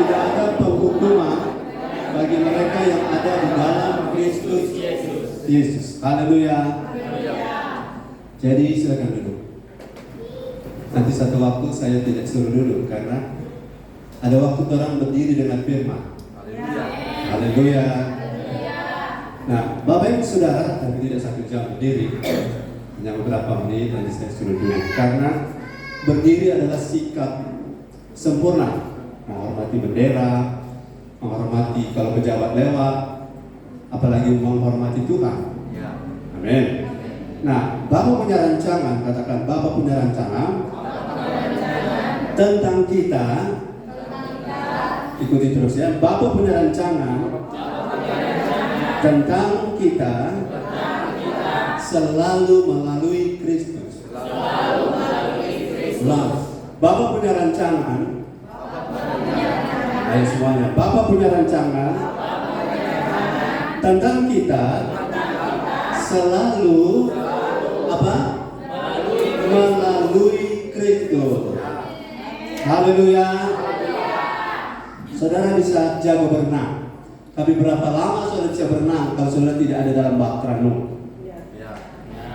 tidak ada penghukuman bagi mereka yang ada di dalam Kristus Yesus. Haleluya. Jadi silakan duduk. Nanti satu waktu saya tidak suruh duduk karena ada waktu orang berdiri dengan firman. Haleluya. Nah, Bapak Ibu Saudara, tapi tidak 1 jam berdiri, hanya beberapa menit nanti saya suruh duduk. Karena berdiri adalah sikap sempurna, menghormati bendera, menghormati kalau pejabat lewat, apalagi menghormati Tuhan. Amin. Nah, Bapak punya rancangan, katakan Bapak punya rancangan tentang kita. Ikuti terus ya. Bapak punya rancangan tentang kita selalu melalui Kristus. Bapak punya rancangan. Ayo semuanya. Bapak punya rancangan tentang kita selalu apa? Melalui Kristus. Haleluya. Saudara bisa jago berenang, tapi berapa lama saudara bisa berenang kalau saudara tidak ada dalam bak ranum?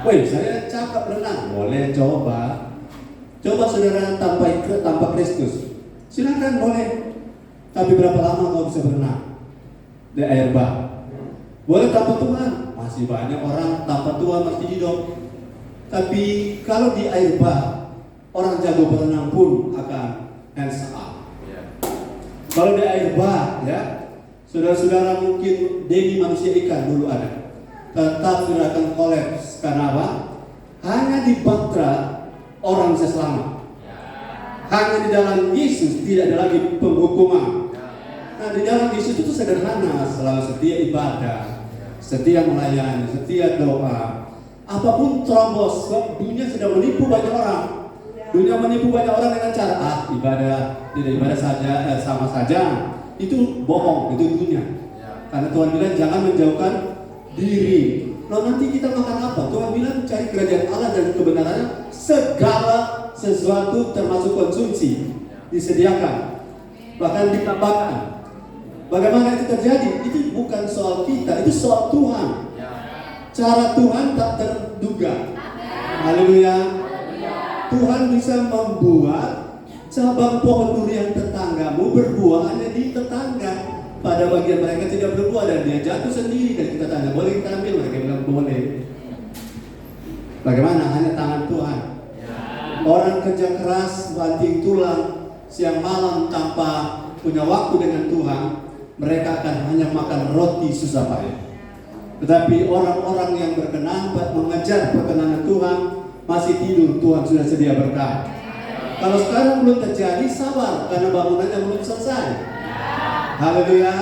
Woi, saya cakap berenang, boleh coba. Coba saudara tanpa Kristus, silakan boleh. Tapi berapa lama kau bisa berenang di air bah? Boleh tanpa Tuhan, masih banyak orang tanpa Tuhan masih hidup. Tapi kalau di air bah, orang jago berenang pun akan hands up. Kalau di air bah, ya, saudara-saudara mungkin Denny manusia ikan dulu ada, tetap sudah akan kolaps. Karena apa? Hanya di Batra orang bisa selamat. Hanya di dalam Yesus tidak ada lagi penghukuman. Nah, di dalam Yesus itu sederhana, selalu setia ibadah, setia melayani, setia doa. Apapun terobos, dunia sedang menipu banyak orang. Dunia menipu banyak orang dengan cara ibadah, tidak ibadah saja, sama saja. Itu bohong, itu dunia. Karena Tuhan bilang jangan menjauhkan diri. Loh, nanti kita makan apa? Tuhan bilang cari kerajaan Allah dan kebenarannya, segala sesuatu termasuk konsumsi disediakan, bahkan ditambahkan. Bagaimana itu terjadi? Itu bukan soal kita, itu soal Tuhan. Cara Tuhan tak terduga. Haleluya. Tuhan bisa membuat cabang pohon durian tetanggamu berbuah hanya di tetangga. Pada bagian mereka tidak berbuah dan dia jatuh sendiri. Dan kita tanya, boleh kita ambil? Mereka bilang boleh. Bagaimana? Hanya tangan Tuhan. Orang kerja keras, banting tulang, siang malam tanpa punya waktu dengan Tuhan, mereka akan hanya makan roti susah payah. Tetapi orang-orang yang berkenan mengejar perkenanan Tuhan, masih tidur, Tuhan sudah sedia berkah. Kalau sekarang belum terjadi, sabar karena bangunannya belum selesai. Haleluya.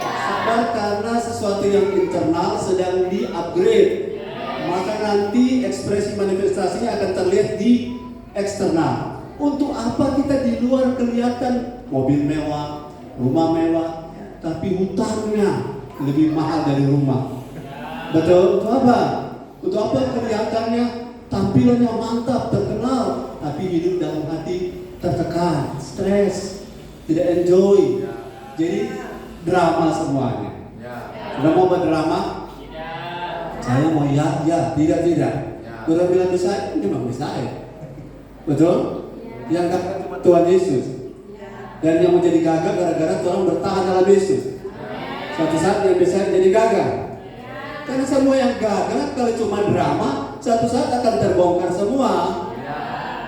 Sabar karena sesuatu yang internal sedang di-upgrade. Maka nanti ekspresi manifestasinya akan terlihat di eksternal. Untuk apa kita di luar kelihatan mobil mewah, rumah mewah, tapi hutangnya lebih mahal dari rumah? Betul? Untuk apa? Untuk apa kelihatannya tampilannya mantap, terkenal, tapi hidup dalam hati tertekan, stres, tidak enjoy. Jadi drama semuanya. Sudah mau berdrama? Saya mau ya, tidak. Sudah bilang bisa, memang bisa. Betul? Yang kata Tuhan Yesus. Dan yang menjadi gagah gara-gara Tuhan bertahan dalam Yesus. Suatu saat yang bisa jadi gagah. Karena semua yang gagah kalau cuma drama, suatu saat akan terbongkar semua.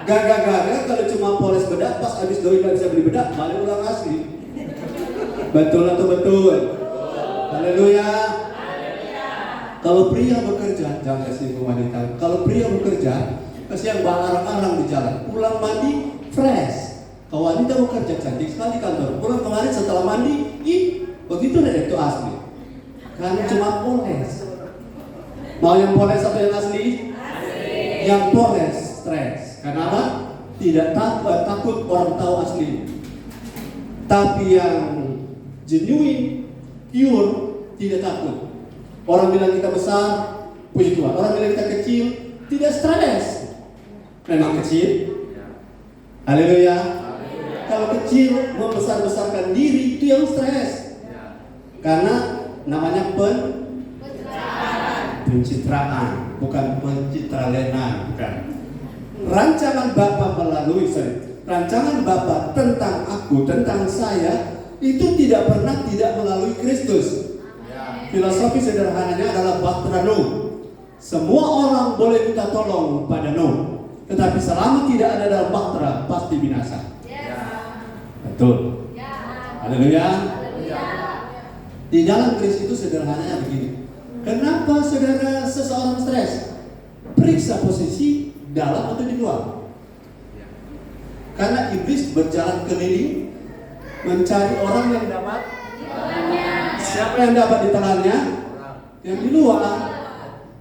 Gagah-gagah kalau cuma poles bedak, pas habis doi nggak bisa beli bedak, balik ulang asli. Betul atau betul? Haleluya. Kalau pria bekerja, jangan kasih ke wanita. Kalau pria bekerja, kasih yang barang-barang di jalan, pulang mandi fresh. Kalau wanita bekerja cantik sekali kantor, pulang kemarin setelah mandi, begitu deh itu asli. Karena cuma poles. Mau yang poles atau yang asli? Yang poles stres. Kenapa? Tidak takut orang tahu asli. Tapi yang genuine, pure, tidak takut. Orang bilang kita besar, puji Tuhan. Orang bilang kita kecil, tidak stres. Memang kecil. Haleluya. Kalau kecil membesar-besarkan diri itu yang stres. Karena namanya pencitraan, bukan pencitralenan, bukan. Rancangan Bapa rancangan Bapa tentang aku, tentang saya itu tidak pernah tidak melalui Kristus. Filosofi sederhananya adalah bahtera Nuh. Semua orang boleh minta tolong pada Nuh, tetapi selama tidak ada dalam bahtera pasti binasa. Betul. Haleluya. Di dalam Kristus itu sederhananya begini. Kenapa saudara seseorang stres? Periksa posisi dalam atau di luar. Karena iblis berjalan keliling mencari orang yang dapat. Siapa yang dapat ditelannya? Yang di luar.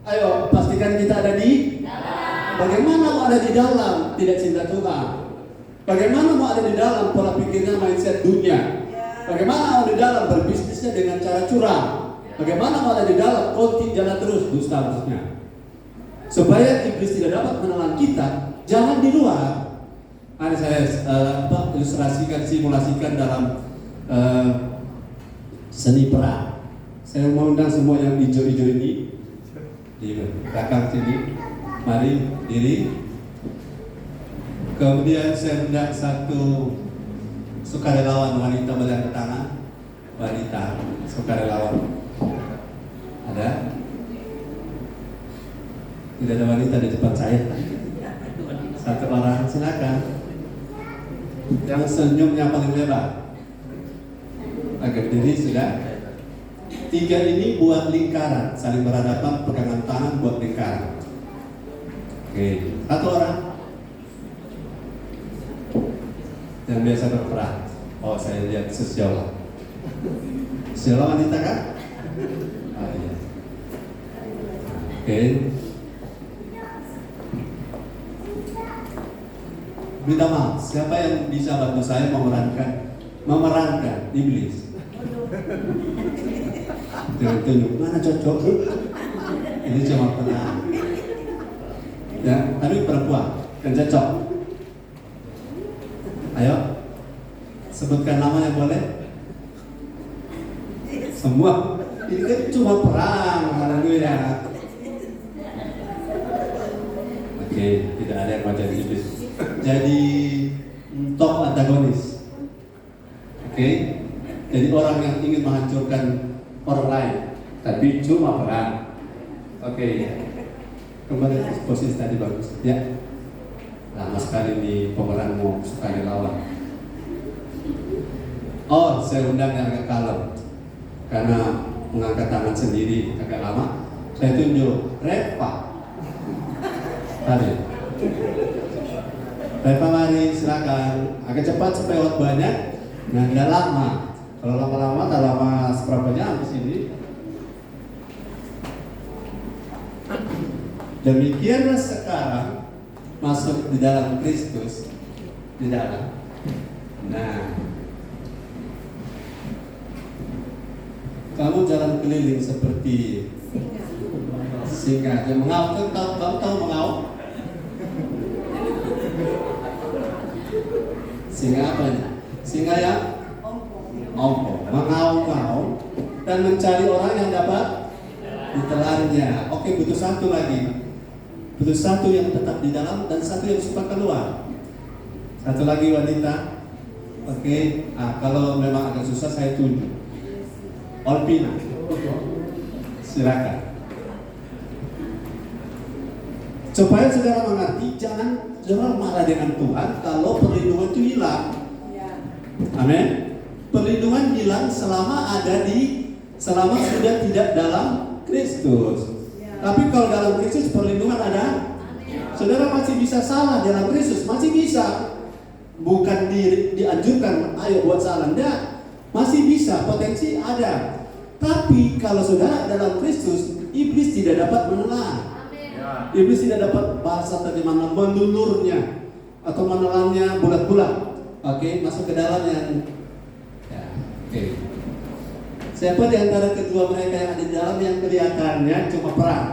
Ayo pastikan kita ada di dalam. Bagaimana mau ada di dalam tidak cinta Tuhan? Bagaimana mau ada di dalam pola pikirnya mindset dunia? Bagaimana mau di dalam berbisnisnya dengan cara curang? Bagaimana mau ada di dalam konti jalan terus dusta maksudnya? Supaya iblis tidak dapat menelan kita, jangan di luar. Ada saya ilustrasikan, simulasikan dalam seni perang. Saya mau undang semua yang hijau-hijau ini di belakang sini. Mari diri. Kemudian saya undang satu sukarelawan wanita berangkat tangan. Wanita sukarelawan. Ada? Tidak ada wanita di depan saya. Satu orang, silakan. Yang senyumnya paling lebar. Agak berdiri sudah. 3 ini buat lingkaran, saling berhadapan, pegangan tangan buat lingkaran. Oke, satu orang. Yang biasa berperang. Oh, saya lihat sejauh. Sejauh wanita kan? Oh iya. Oke. Minta maaf, siapa yang bisa bantu saya memerankan iblis? Tunjuk mana cocok? Ini cuma pernah. Ya, tapi perempuan kan cocok. Ayo, sebutkan namanya boleh? Semua. Ini kan cuma perang, haleluya. Oke, tidak ada yang macam iblis. Jadi top antagonis. Oke, jadi orang yang ingin menghancurkan orang lain, tapi cuma perang. Oke, kembali posisi tadi bagus. Ya, lama sekali nih pemeran mau suka dilawan. Oh, saya undang yang agak kalem karena mengangkat tangan sendiri agak lama. Saya tunjuk Reva. Tadi. Reva mari silakan. Agak cepat supaya waktu banyak. Nah, tidak lama. Kalau lama-lama, tak lama seberapa jam di sini. Demikianlah sekarang masuk di dalam Kristus, di dalam. Nah, kamu jalan keliling seperti singa. Yang mengaum, kamu tahu mengaum? Singa apa ini? Singa yang ompong, mengaum-ngaum dan mencari orang yang dapat ditelannya. Oke, butuh satu lagi. Butuh satu yang tetap di dalam dan satu yang suka keluar. Satu lagi wanita. Oke, kalau memang agak susah saya tunjuk. Olpina, silakan. Supaya saudara mengerti, jangan marah dengan Tuhan kalau perlindungan itu hilang. Amin. Perlindungan hilang selama sudah tidak dalam Kristus. Tapi kalau dalam Kristus perlindungan ada. Saudara masih bisa salah dalam Kristus, masih bisa. Bukan dianjurkan, ayo buat salah, enggak. Masih bisa, potensi ada. Tapi kalau saudara dalam Kristus, iblis tidak dapat menelan. Iblis tidak dapat bahasa tadi mana mendulurnya atau menelannya bulat-bulat. Oke, masuk ke dalam yang oke. Siapa di antara kedua mereka yang ada di dalam yang kelihatannya cuma perang?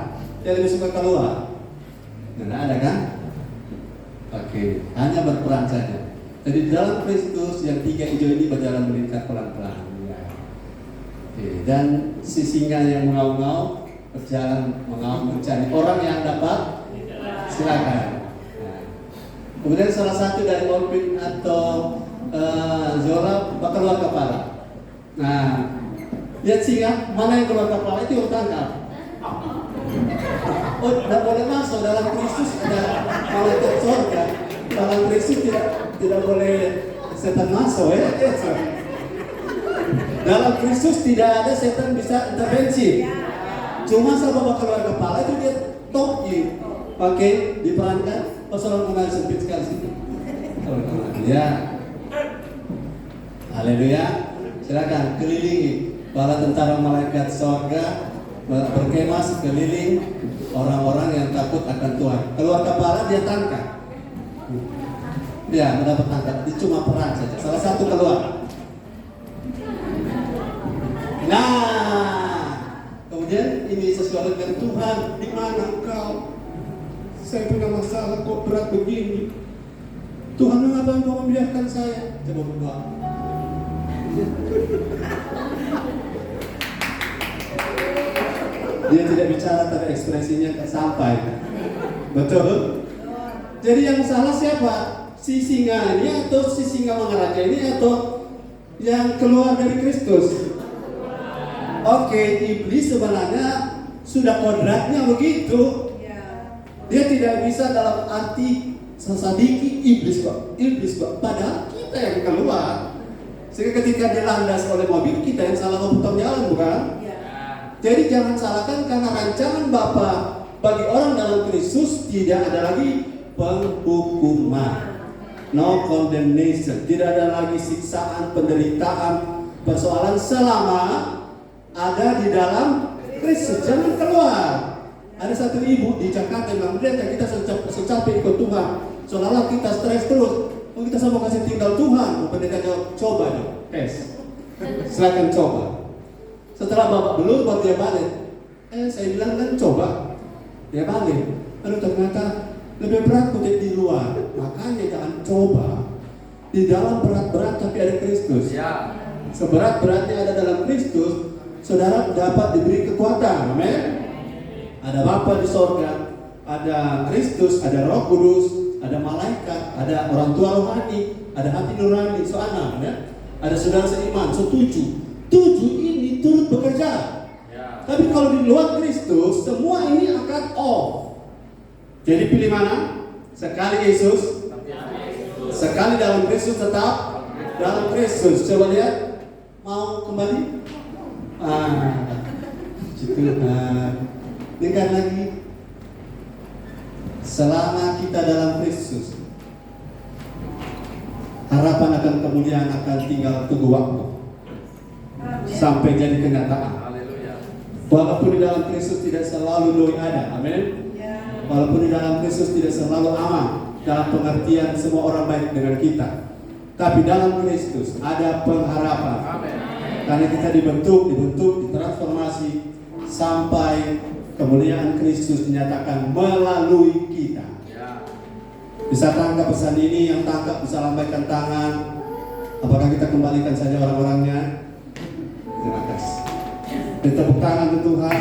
Dia lebih suka keluar. Tidak ada kan? Oke, hanya berperang saja. Jadi dalam Kristus yang tiga hijau ini berjalan meningkat pelan-pelan. Ya. Oke. Dan si singa yang mengaum-ngaum berjalan mengaum mencari orang yang dapat. Silakan. Nah. Kemudian salah satu dari Olpin atau Zola keluar kepala. Nah, lihat singa mana yang keluar kepala itu tangkap. Oh, tidak boleh masuk dalam Kristus ada malaikat surga. Dalam Kristus tidak boleh setan masuk ya. Dalam Kristus tidak ada setan bisa intervensi. Cuma sama bawa keluar kepala itu dia toki. Oke, diperankan. Pasal mengenal sempit sekali sini. Ya. Haleluya. Silakan kelilingi para tentara malaikat surga berkemah sekeliling orang-orang yang takut akan Tuhan. Keluar kepala dia tangkap. Ya, mendapat tangkap. Dia cuma perang saja. Salah satu keluar. Nah, kemudian ini sesuatu dengan Tuhan. Di mana engkau? Saya punya masalah kok berat begini. Tuhan, mengapa engkau membiarkan saya? Coba berdoa. Dia tidak bicara tapi ekspresinya tak sampai. Betul? Jadi yang salah siapa? Si singa ini atau si singa mangaraja ini atau yang keluar dari Kristus? Oke, iblis sebenarnya sudah kodratnya begitu. Dia tidak bisa dalam arti sesadiki iblis kok. Padahal kita yang keluar. Sehingga ketika dilandas oleh mobil, kita yang salah memutar jalan, bukan? Jadi jangan salahkan karena rancangan Bapa bagi orang dalam Kristus tidak ada lagi penghukuman. No condemnation. Tidak ada lagi siksaan, penderitaan, persoalan selama ada di dalam Kristus. Jangan keluar. Ada satu ibu di Jakarta yang bilang, kita secapek ikut Tuhan. Seolah-olah kita stres terus. Kita sama kasih tinggal Tuhan. Pendeta jawab, coba dong, tes. Silakan coba. Setelah bapak belum, baru dia balik. Saya bilang kan coba. Dia balik. Lalu ternyata lebih berat kok di luar. Makanya jangan coba. Di dalam berat-berat tapi ada Kristus. Ya. Seberat-beratnya ada dalam Kristus, saudara dapat diberi kekuatan. Amin. Ada Bapa di sorga, ada Kristus, ada Roh Kudus, ada malaikat, ada orang tua rohani, ada hati nurani, soana, ya? Ada saudara seiman, setuju. Tujuh ini turut bekerja. Ya. Tapi kalau di luar Kristus, semua ini akan off. Jadi pilih mana? Sekali Yesus, sekali dalam Kristus, tetap dalam Kristus. Coba lihat, mau kembali? Dengar lagi. Selama kita dalam Kristus, harapan akan kemuliaan akan tinggal tunggu waktu sampai jadi kenyataan. Walaupun di dalam Kristus tidak selalu doi ada, amin. Walaupun di dalam Kristus tidak selalu aman dalam pengertian semua orang baik dengan kita, tapi dalam Kristus ada pengharapan. Karena kita dibentuk, ditransformasi sampai kemuliaan Kristus dinyatakan melalui kita. Bisa tangkap pesan ini, yang tangkap bisa lambaikan tangan. Apakah kita kembalikan saja orang-orangnya? Terima kasih. Tepuk tangan untuk Tuhan.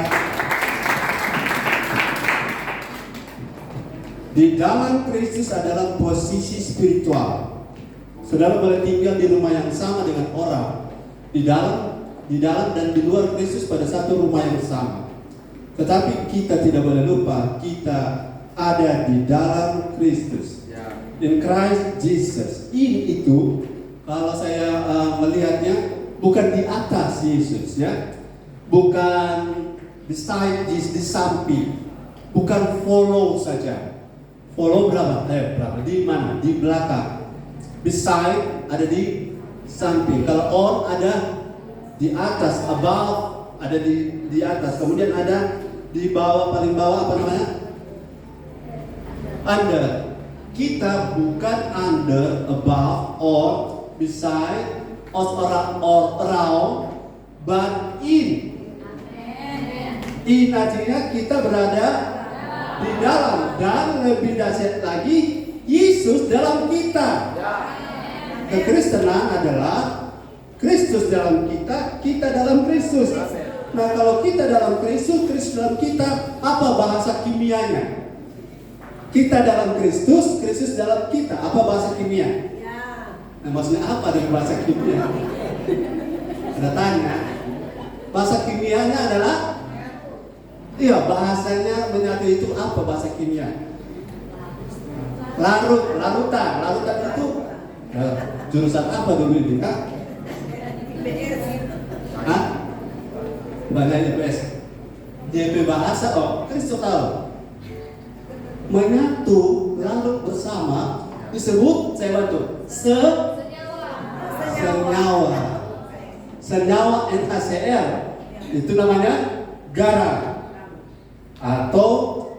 Di dalam Kristus adalah posisi spiritual. Saudara boleh tinggal di rumah yang sama dengan orang. Di dalam dan di luar Kristus pada satu rumah yang sama. Tetapi kita tidak boleh lupa, kita ada di dalam Kristus. In Christ Jesus. Ini itu kalau saya melihatnya bukan di atas Yesus, ya. Bukan beside Jesus, di samping. Bukan follow saja. Follow berapa? Berapa? Di mana? Di belakang. Beside ada di samping. Kalau on ada di atas, above ada di atas. Kemudian ada di bawah, paling bawah apa namanya? Under. Kita bukan under, above, or beside, or around, but in. In artinya kita berada di dalam, dan lebih dahsyat lagi Yesus dalam kita. Kekristenan adalah Kristus dalam kita, kita dalam Kristus. Nah, kalau kita dalam Kristus, Kristus dalam kita, apa bahasa kimianya? Kita dalam Kristus, Kristus dalam kita, apa bahasa kimia? Nah, maksudnya apa dari bahasa kimia? Ada tanya. Bahasa kimianya adalah, iya, bahasanya menyatu itu apa bahasa kimia? Larutan itu jurusan apa dulu ini, Kak? Hah? Banyak IPS. JP bahasa, Kristus tahu. Menyatu, larut bersama, disebut, saya bantu, senyawa NaCl. Itu namanya garam. Atau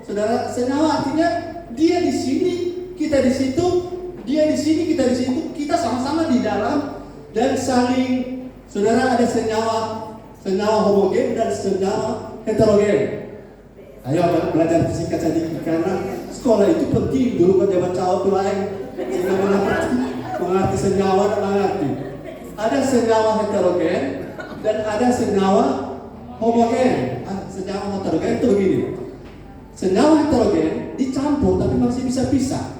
saudara, senyawa artinya dia di sini, kita di situ, dia di sini, kita di situ, kita sama-sama di dalam dan saling. Saudara, ada senyawa homogen dan senyawa heterogen. Ayo belajar fisika sedikit karena sekolah itu penting. Dulu kan zaman cowok tuh lain, sehingga mengerti senyawa dan mengerti. Ada senyawa heterogen dan ada senyawa homogen. Senyawa heterogen itu begini. Senyawa heterogen dicampur tapi masih bisa pisah.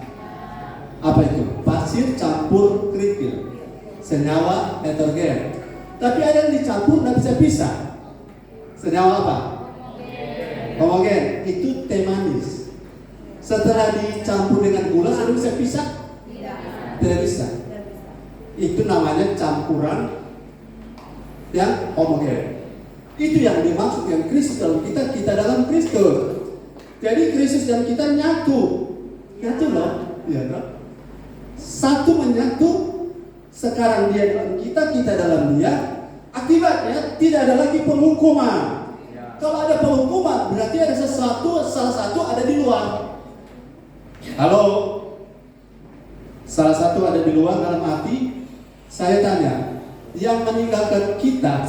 Apa itu? Pasir campur kerikil. Senyawa heterogen. Tapi ada yang dicampur dan bisa pisah. Senyawa apa? Homogen. Itu teh manis. Setelah dicampur dengan gula, ada bisa pisah? Tidak bisa. Itu namanya campuran yang homogen. Itu yang dimaksud yang Kristus dalam kita, kita dalam Kristus. Jadi Kristus dan kita nyatu loh, ya kan? Satu menyatu. Sekarang dia dalam kita, kita dalam dia. Akibatnya tidak ada lagi penghukuman. Kalau ada penghukuman, berarti ada sesuatu, salah satu ada di luar. Halo, salah satu ada di luar dalam hati. Saya tanya, yang meninggalkan kita,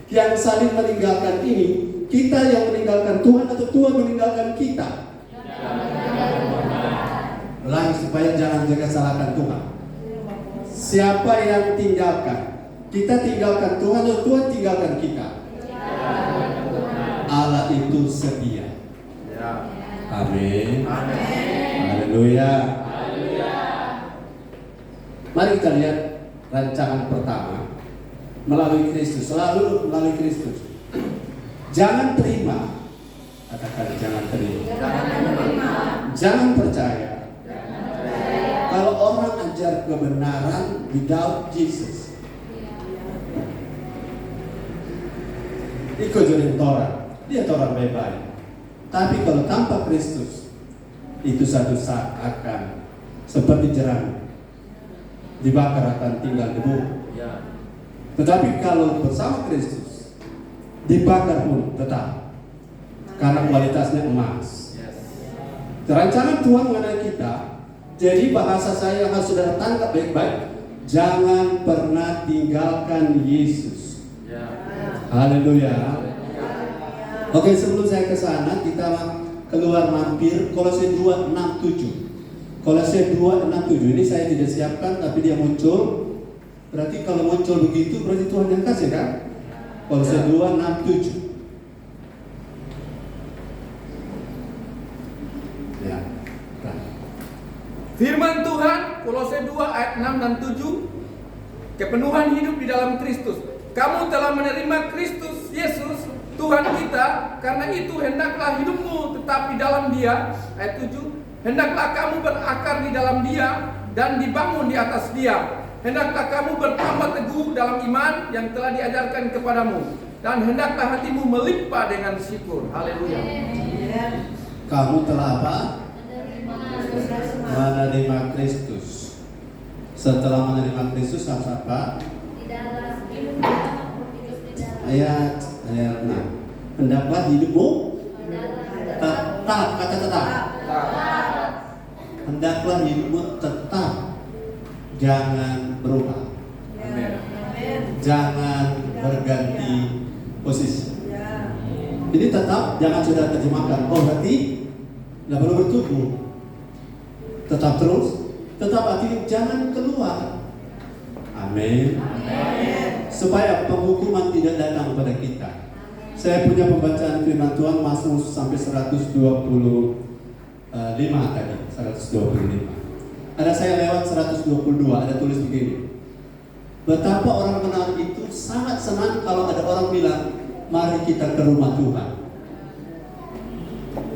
yang saling meninggalkan ini, kita yang meninggalkan Tuhan atau Tuhan meninggalkan kita? Ulangi supaya jangan jaga salahkan Tuhan. Siapa yang tinggalkan? Kita tinggalkan Tuhan atau Tuhan tinggalkan kita? Allah itu setia. Amin. Haleluya. Mari kita lihat rancangan pertama melalui Kristus, selalu melalui Kristus. Jangan terima, katakan jangan terima. Jangan percaya. Kalau orang ajar kebenaran without Jesus, ikut jadi Torah, dia Torah baik-baik. Tapi kalau tanpa Kristus, itu satu saat akan seperti jerami, dibakar akan tinggal debu. Tetapi kalau bersama Kristus, dibakar pun tetap, karena kualitasnya emas. Rancangan Tuhan mengenai kita. Jadi bahasa saya yang harus saudara tangkap baik-baik, jangan pernah tinggalkan Yesus. Haleluya. Oke, sebelum saya ke sana, kita keluar mampir Kolose 2:6-7. Kolose 2:6-7 ini saya tidak siapkan, tapi dia muncul. Berarti kalau muncul begitu, berarti Tuhan yang kasih kan? Kolose 2:6-7. Firman Tuhan, Kolose 2 ayat 6 dan 7, kepenuhan hidup di dalam Kristus. Kamu telah menerima Kristus Yesus, Tuhan kita, karena itu hendaklah hidupmu tetap di dalam Dia. Ayat 7, hendaklah kamu berakar di dalam Dia dan dibangun di atas Dia. Hendaklah kamu bertambah teguh dalam iman yang telah diajarkan kepadamu, dan hendaklah hatimu melimpah dengan syukur. Haleluya. Kamu telah apa? Menerima Kristus. Setelah menerima Kristus harus apa? Ayat 6. Hendaklah hidupmu tetap, kata tetap. Hendaklah hidupmu tetap, jangan berubah. Jangan berganti posisi. Jadi tetap, jangan sudah terjemahkan. Oh berarti tidak perlu bertumbuh. Tetap terus, tetap artinya jangan keluar. Amin. Supaya penghukuman tidak datang pada kita. Saya punya pembacaan firman Tuhan Mazmur sampai 125 tadi, 125. Ada saya lewat 122, ada tulis begini. Betapa orang benar itu sangat senang kalau ada orang bilang, mari kita ke rumah Tuhan.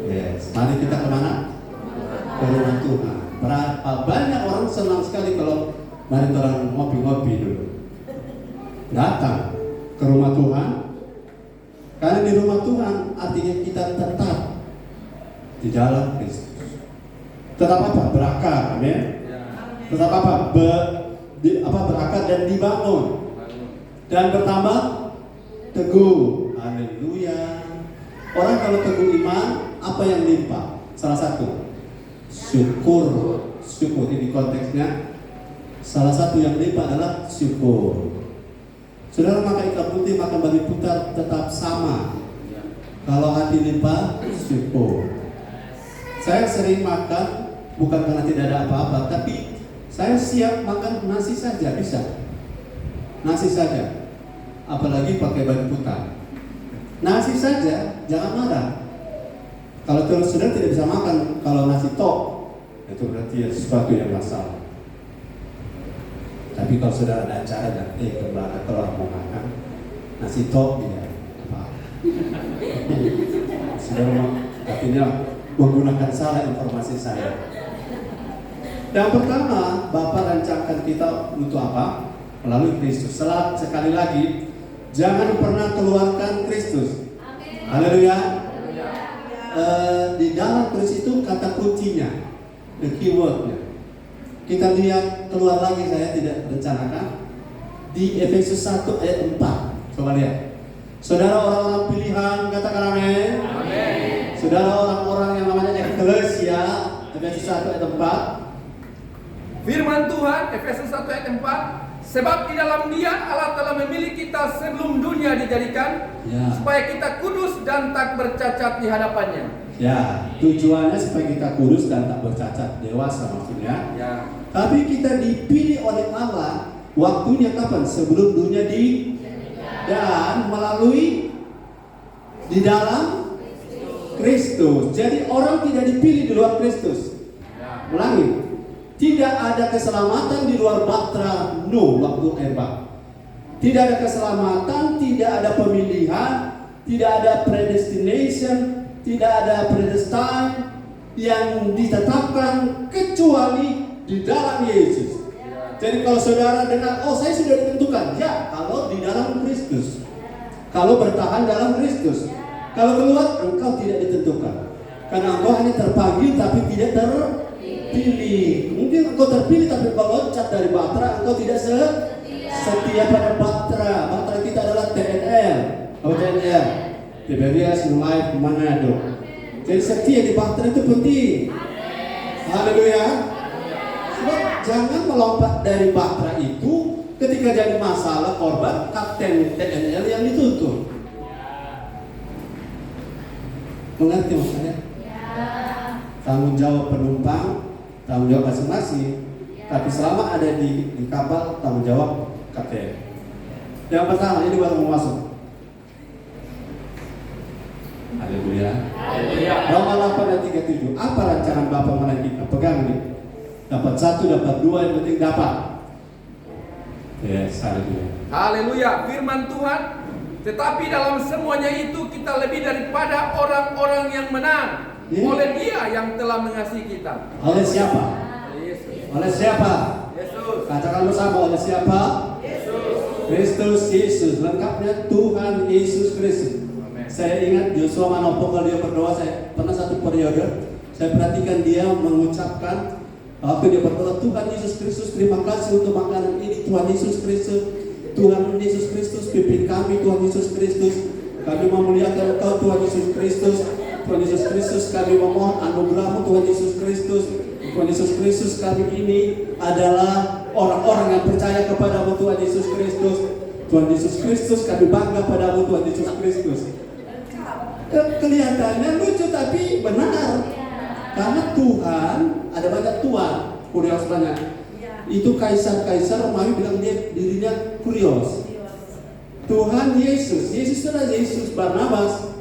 Yes, mari kita kemana? Ke rumah Tuhan. Berapa banyak orang senang sekali kalau mari orang ngopi-ngopi dulu. Datang ke rumah Tuhan. Karena di rumah Tuhan artinya kita tetap di dalam Kristus. Tetap apa? Berakar, amin. Tetap apa? Berakar dan dibangun dan bertambah teguh. Haleluya. Orang kalau teguh iman, apa yang limpah? Salah satu syukur. Syukur ini konteksnya. Salah satu yang limpah adalah syukur. Saudara makan ikan putih, makan babi putar tetap sama. Kalau hati limpah, syukur. Saya sering makan bukan karena tidak ada apa-apa, tapi saya siap makan nasi saja, bisa. Nasi saja. Apalagi pakai babi putar. Nasi saja, jangan marah. Kalau terus sudah tidak bisa makan, kalau nasi tok, itu berarti ya sesuatu yang masalah. Tapi kalau saudara ada acara dan kemana kalau mau makan nasi tok, ya apa? Saudara artinya menggunakan salah informasi saya. Yang pertama, Bapa rancangkan kita untuk apa? Melalui Kristus. Sekali lagi, jangan pernah keluarkan Kristus. Haleluya. Di dalam Kristus itu kata kuncinya, the keywordnya. Kita lihat keluar lagi, saya tidak rencanakan di Efesus 1 ayat 4. Coba lihat. Saudara orang-orang pilihan, katakan amin. Amin. Saudara orang-orang yang namanya eklesia, Efesus 1 ayat 4. Firman Tuhan Efesus 1 ayat 4, sebab di dalam Dia Allah telah memilih kita sebelum dunia dijadikan, supaya kita kudus dan tak bercacat di hadapannya. Ya, tujuannya supaya kita kudus dan tak bercacat, dewasa maksudnya. Ya. Tapi kita dipilih oleh Allah, waktunya kapan? Sebelum dunia dan melalui di dalam Kristus. Jadi orang tidak dipilih di luar Kristus. Ulangi, tidak ada keselamatan di luar Batra Nuh waktu Eva. Tidak ada keselamatan, tidak ada pemilihan, tidak ada predestination, tidak ada predestined yang ditetapkan kecuali di dalam Yesus. Jadi kalau saudara dengar, oh saya sudah ditentukan, ya kalau di dalam Kristus, kalau bertahan dalam Kristus. Kalau keluar, engkau tidak ditentukan, karena engkau hanya terpanggil tapi tidak terpilih. Mungkin engkau terpilih tapi kalau loncat dari Batra, engkau tidak setia pada Batra. Batra kita adalah TNL. Apa TNL? Tiberias Life Manado. Jadi setia di Batra itu penting. Haleluya. Sebab jangan melompat dari Batra itu ketika jadi masalah korban kapten TNL yang dituntut. Mengerti maksudnya? Tanggung jawab penumpang, tanggung jawab masing-masing. Tapi selama ada di kapal, tanggung jawab kapten. Yang pertama, ini baru mau masuk. Haleluya. Roma 8 ayat 37. Apa rancangan Bapa melalui kita? Pegang nih. Dapat satu, dapat dua, yang penting dapat. Yes, haleluya. Haleluya, firman Tuhan. Tetapi dalam semuanya itu kita lebih daripada orang-orang yang menang, oleh Dia yang telah mengasihi kita. Oleh siapa? Yesus. Oleh siapa? Yesus. Katakan bersama, oleh siapa? Yesus. Kristus Yesus. Lengkapnya Tuhan Yesus Kristus. Saya ingat Yosua Manopo kalau dia berdoa, saya pernah satu periode saya perhatikan dia mengucapkan waktu dia berdoa, Tuhan Yesus Kristus, terima kasih untuk makanan ini. Tuhan Yesus Kristus, Tuhan Yesus Kristus, pimpin kami. Tuhan Yesus Kristus, kami memuliakan Engkau. Tuhan Yesus Kristus, Tuhan Yesus Kristus, kami memohon anugerah-Mu. Tuhan Yesus Kristus, Tuhan Yesus Kristus, kami ini adalah orang-orang yang percaya kepada-Mu. Tuhan Yesus Kristus, Tuhan Yesus Kristus, kami bangga pada-Mu. Tuhan Yesus Kristus. Kelihatannya lucu tapi benar. Karena Tuhan, ada banyak Tuhan, kurios banyak. Itu kaisar-kaisar Romawi bilang dirinya kurios. Tuhan Yesus adalah Yesus Barnabas,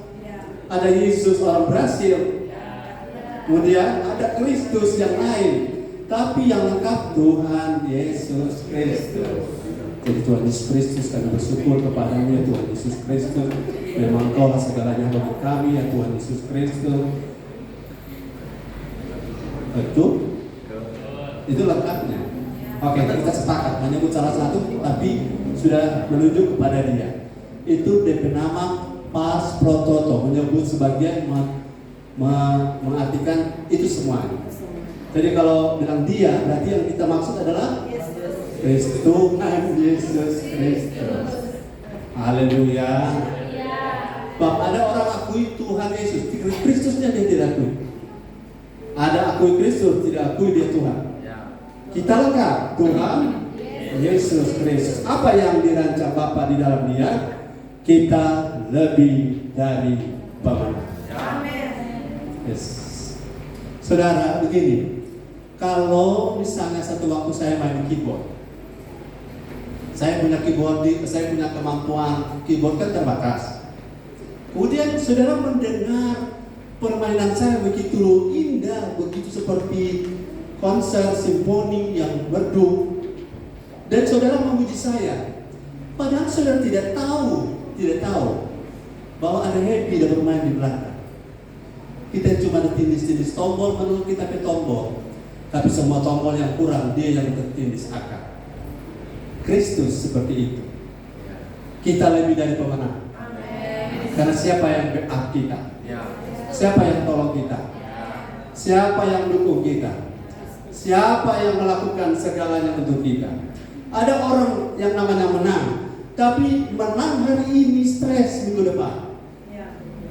ada Yesus orang Brasil, kemudian ada Kristus yang lain, tapi yang lengkap Tuhan Yesus Kristus. Jadi Tuhan Yesus Kristus, kami bersyukur kepadanya. Tuhan Yesus Kristus, memang Kau lah segalanya bagi kami, ya Tuhan Yesus Kristus. Betul? Itu lengkapnya. Oke, kita sepakat menyebut salah satu, tapi sudah menunjuk kepada dia. Itu DP nama pas prototo, menyebut sebagian, mengartikan itu semuanya. Jadi kalau bilang dia, berarti yang kita maksud adalah Kristus, Tuhan Yesus Kristus. Haleluya. Bab ada orang akui Tuhan Yesus, Kristusnya dia tidak akui. Ada akui Kristus, tidak akui dia Tuhan. Kita lengkap, Tuhan Yesus Kristus. Apa yang dirancang Bapa di dalam dia, kita lebih dari pemenang. Yes. Saudara, begini, kalau misalnya satu waktu saya main keyboard, saya punya kemampuan keyboard kan terbatas. Kemudian saudara mendengar permainan saya begitu indah, begitu seperti konser simfoni yang merdu, dan saudara memuji saya, padahal saudara tidak tahu bahwa ada happy dan bermain di belakang. Kita cuma tertindis-tindis tombol, menurut kita ke tombol, tapi semua tombol yang kurang dia yang tertindis akar. Kristus seperti itu. Kita lebih dari pemenang. Karena siapa yang backup kita? Siapa yang tolong kita? Siapa yang dukung kita? Siapa yang melakukan segalanya untuk kita? Ada orang yang namanya menang, tapi menang hari ini stres minggu depan.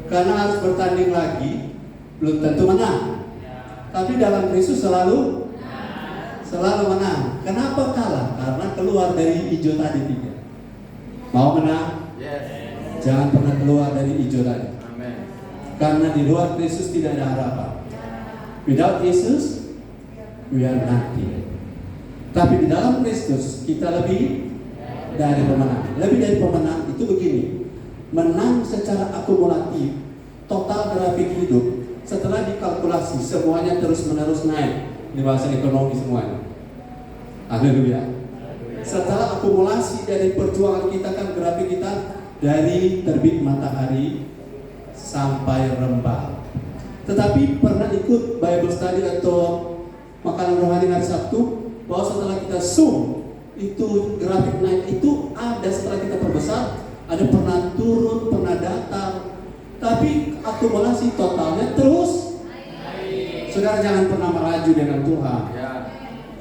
Karena harus bertanding lagi, belum tentu menang. Tapi dalam Kristus selalu menang. Kenapa kalah? Karena keluar dari hijau tadi 3. Mau menang? Jangan pernah keluar dari hijau tadi. Karena di luar Kristus tidak ada harapan. Without Jesus, we are nothing. Tapi di dalam Kristus kita lebih dari pemenang. Lebih dari pemenang itu begini. Menang secara akumulatif, total grafik hidup, setelah dikalkulasi semuanya terus-menerus naik di bahasa ekonomi semuanya. Haleluya. Setelah akumulasi dari perjuangan kita, kan grafik kita dari terbit matahari sampai rembah. Tetapi pernah ikut Bible study atau makanan rohani hari Sabtu, bahwa setelah kita zoom itu grafik naik itu ada, setelah kita perbesar ada pernah turun, pernah datang, tapi akumulasi totalnya terus. Saudara jangan pernah meraju dengan Tuhan,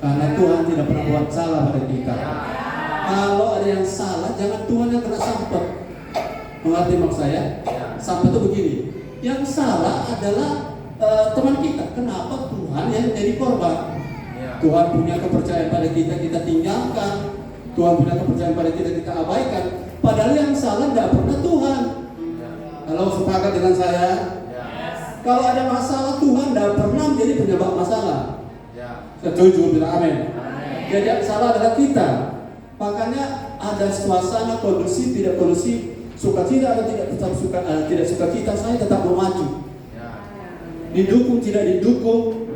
karena Tuhan tidak pernah buat salah pada kita. Kalau ada yang salah, jangan Tuhan yang kena sampet. Mengerti maksud saya? Sampet itu begini, yang salah adalah teman kita. Kenapa Tuhan yang jadi korban? Tuhan punya kepercayaan pada kita, kita tinggalkan. Tuhan punya kepercayaan pada kita, kita abaikan. Padahal yang salah tidak pernah Tuhan. Kalau sepakat dengan saya? Kalau ada masalah, Tuhan tidak pernah menjadi penyebab masalah. Setuju, bilang amin. Jadi yang salah adalah kita. Makanya ada suasana kondusif, tidak kondusif, sukacita atau tidak tetap tidak sukacita, saya tetap mau maju. Didukung tidak didukung,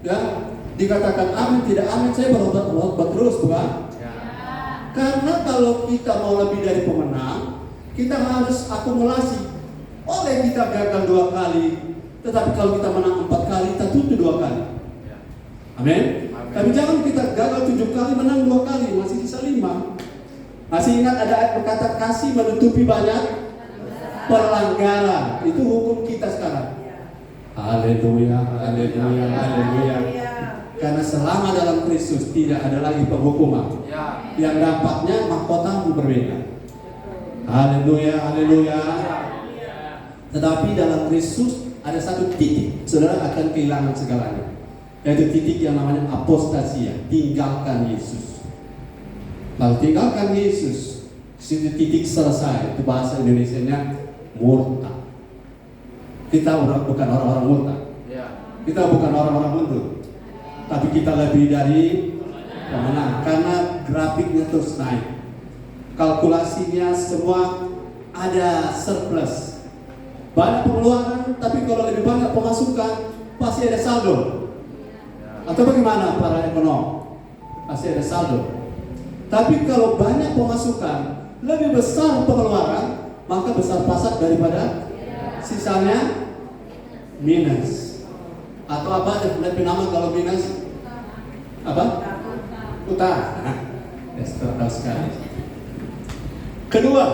ya. Dikatakan amin, tidak amin, saya berkhotbah terus, bukan? Karena kalau kita mau lebih dari pemenang, kita harus akumulasi. Oleh kita gagal 2 kali, tetapi kalau kita menang 4 kali, kita tutup 2 kali. Amin? Tapi jangan kita gagal 7 kali, menang 2 kali, masih sisa 5. Masih ingat ada ayat berkata kasih menutupi banyak pelanggaran. Itu hukum kita sekarang. Haleluya, haleluya, haleluya. Karena selama dalam Kristus tidak ada lagi penghukuman. Yang dampaknya mahkotamu berbeda. Haleluya, haleluya. Tetapi dalam Kristus ada satu titik, saudara akan kehilangan segalanya. Yaitu titik yang namanya apostasia, tinggalkan Yesus. Lalu tinggalkan Yesus, situ titik selesai. Itu bahasa Indonesianya murtad. Kita bukan orang-orang murtad. Kita bukan orang-orang mundur. Tapi kita lebih dari Pemenang, karena grafiknya terus naik. Kalkulasinya semua ada surplus. Banyak pengeluaran, tapi kalau lebih banyak pemasukan, pasti ada saldo. Atau bagaimana para ekonom? Pasti ada saldo. Tapi kalau banyak pemasukan, lebih besar pengeluaran, maka besar pasak daripada sisanya minus. Atau apa? Lebih nama kalau minus? Apa? Utang. Esther tahu sekali. Kedua,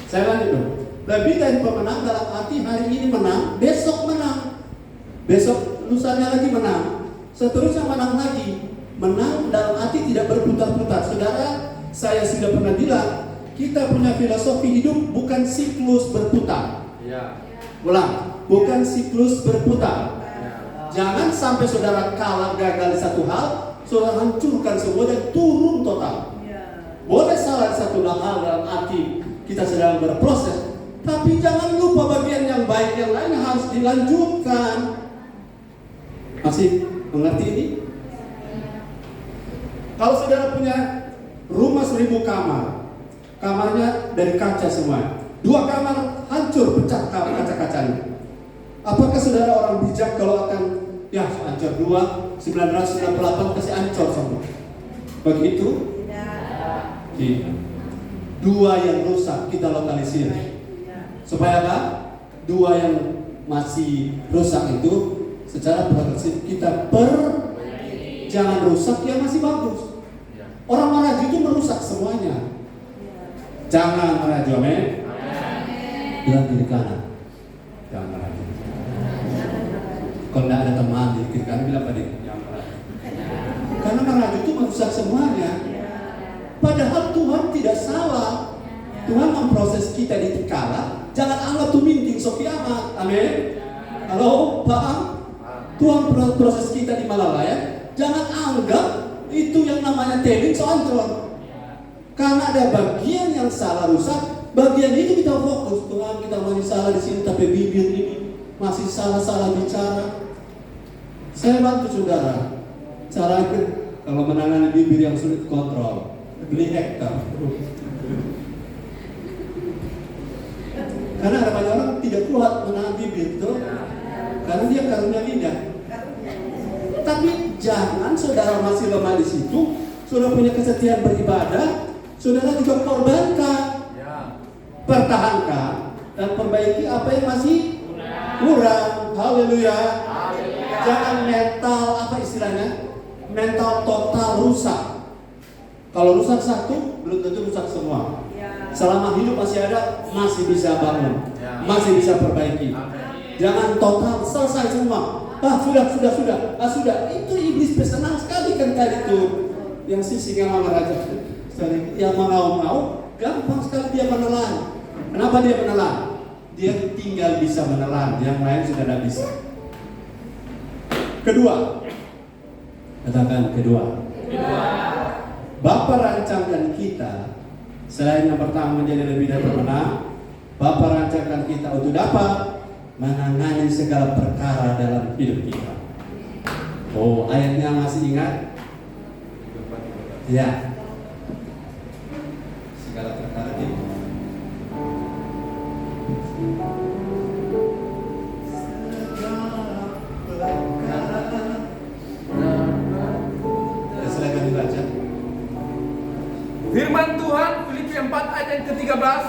saya lanjut dulu. Lebih dari pemenang dalam arti hari ini menang, besok menang, besok lusanya lagi menang, seterusnya menang lagi. Menang dalam arti tidak berputar-putar. Saudara, saya sudah pernah bilang, kita punya filosofi hidup bukan siklus berputar. Ulang, bukan siklus berputar. Jangan sampai saudara kalah gagal di satu hal, saudara hancurkan semua dan turun total. Boleh salah satu hal dalam arti kita sedang berproses, tapi jangan lupa bagian yang baik yang lain harus dilanjutkan. Masih mengerti ini? Kalau saudara punya rumah 1000 kamar, kamarnya dari kaca semua, 2 kamar hancur, pecah kaca-kacanya. Apakah saudara orang bijak kalau akan hancur 2, 998 kasih hancur semua? Begitu? Tidak. 2 yang rusak kita lokalisir. Supaya apa? 2 yang masih rusak itu secara progresif kita jangan rusak yang masih bagus. Orang merajuk itu merusak semuanya. Jangan merajuk, amin. Bilang kiri kanan, jangan merajuk. Kalau tidak ada teman di kiri kanan, bilang pada jangan merajuk. Karena merajuk itu merusak semuanya. Padahal Tuhan tidak salah. Tuhan memproses kita di tikala. Jangan anggap tuh minting so kiamat. Amin. Halo, paham? Tuhan proses kita di Malalayan. Jangan anggap itu yang namanya teling so ancur. Karena ada bagian yang salah rusak, bagian itu kita fokus. Tuhan, kita masih salah di sini, tapi bibir ini masih salah bicara. Saya bantu saudara. Cara kalau menangani bibir yang sulit kontrol, beli hektar. Karena ada banyak orang tidak kuat menahan bibir, betul? Karena dia karunia lidah. Tapi jangan saudara masih lemah di situ, saudara punya kesetiaan beribadah, saudara juga korbankan, pertahankan dan perbaiki apa yang masih kurang. Haleluya. Jangan mental apa istilahnya, mental total rusak. Kalau rusak satu, belum tentu rusak semua. Selama hidup masih ada, masih bisa bangun, masih bisa perbaiki. Jangan total selesai semua. Sudah. Itu iblis senang sekali kan tadi itu. Yang sisi yang raja, yang mau gampang sekali dia menelan. Kenapa dia menelan? Dia tinggal bisa menelan, yang lain sudah tidak bisa. Kedua. Katakan kedua. Bapa rancangkan kita, selain yang pertama menjadi lebih dari pemenang, Bapa rancangkan kita untuk dapat menangani segala perkara dalam hidup kita. Oh, ayatnya masih ingat? Ya. Segala perkara itu. Silakan dibaca. Firman Tuhan Filipi 4 ayat yang ke-13,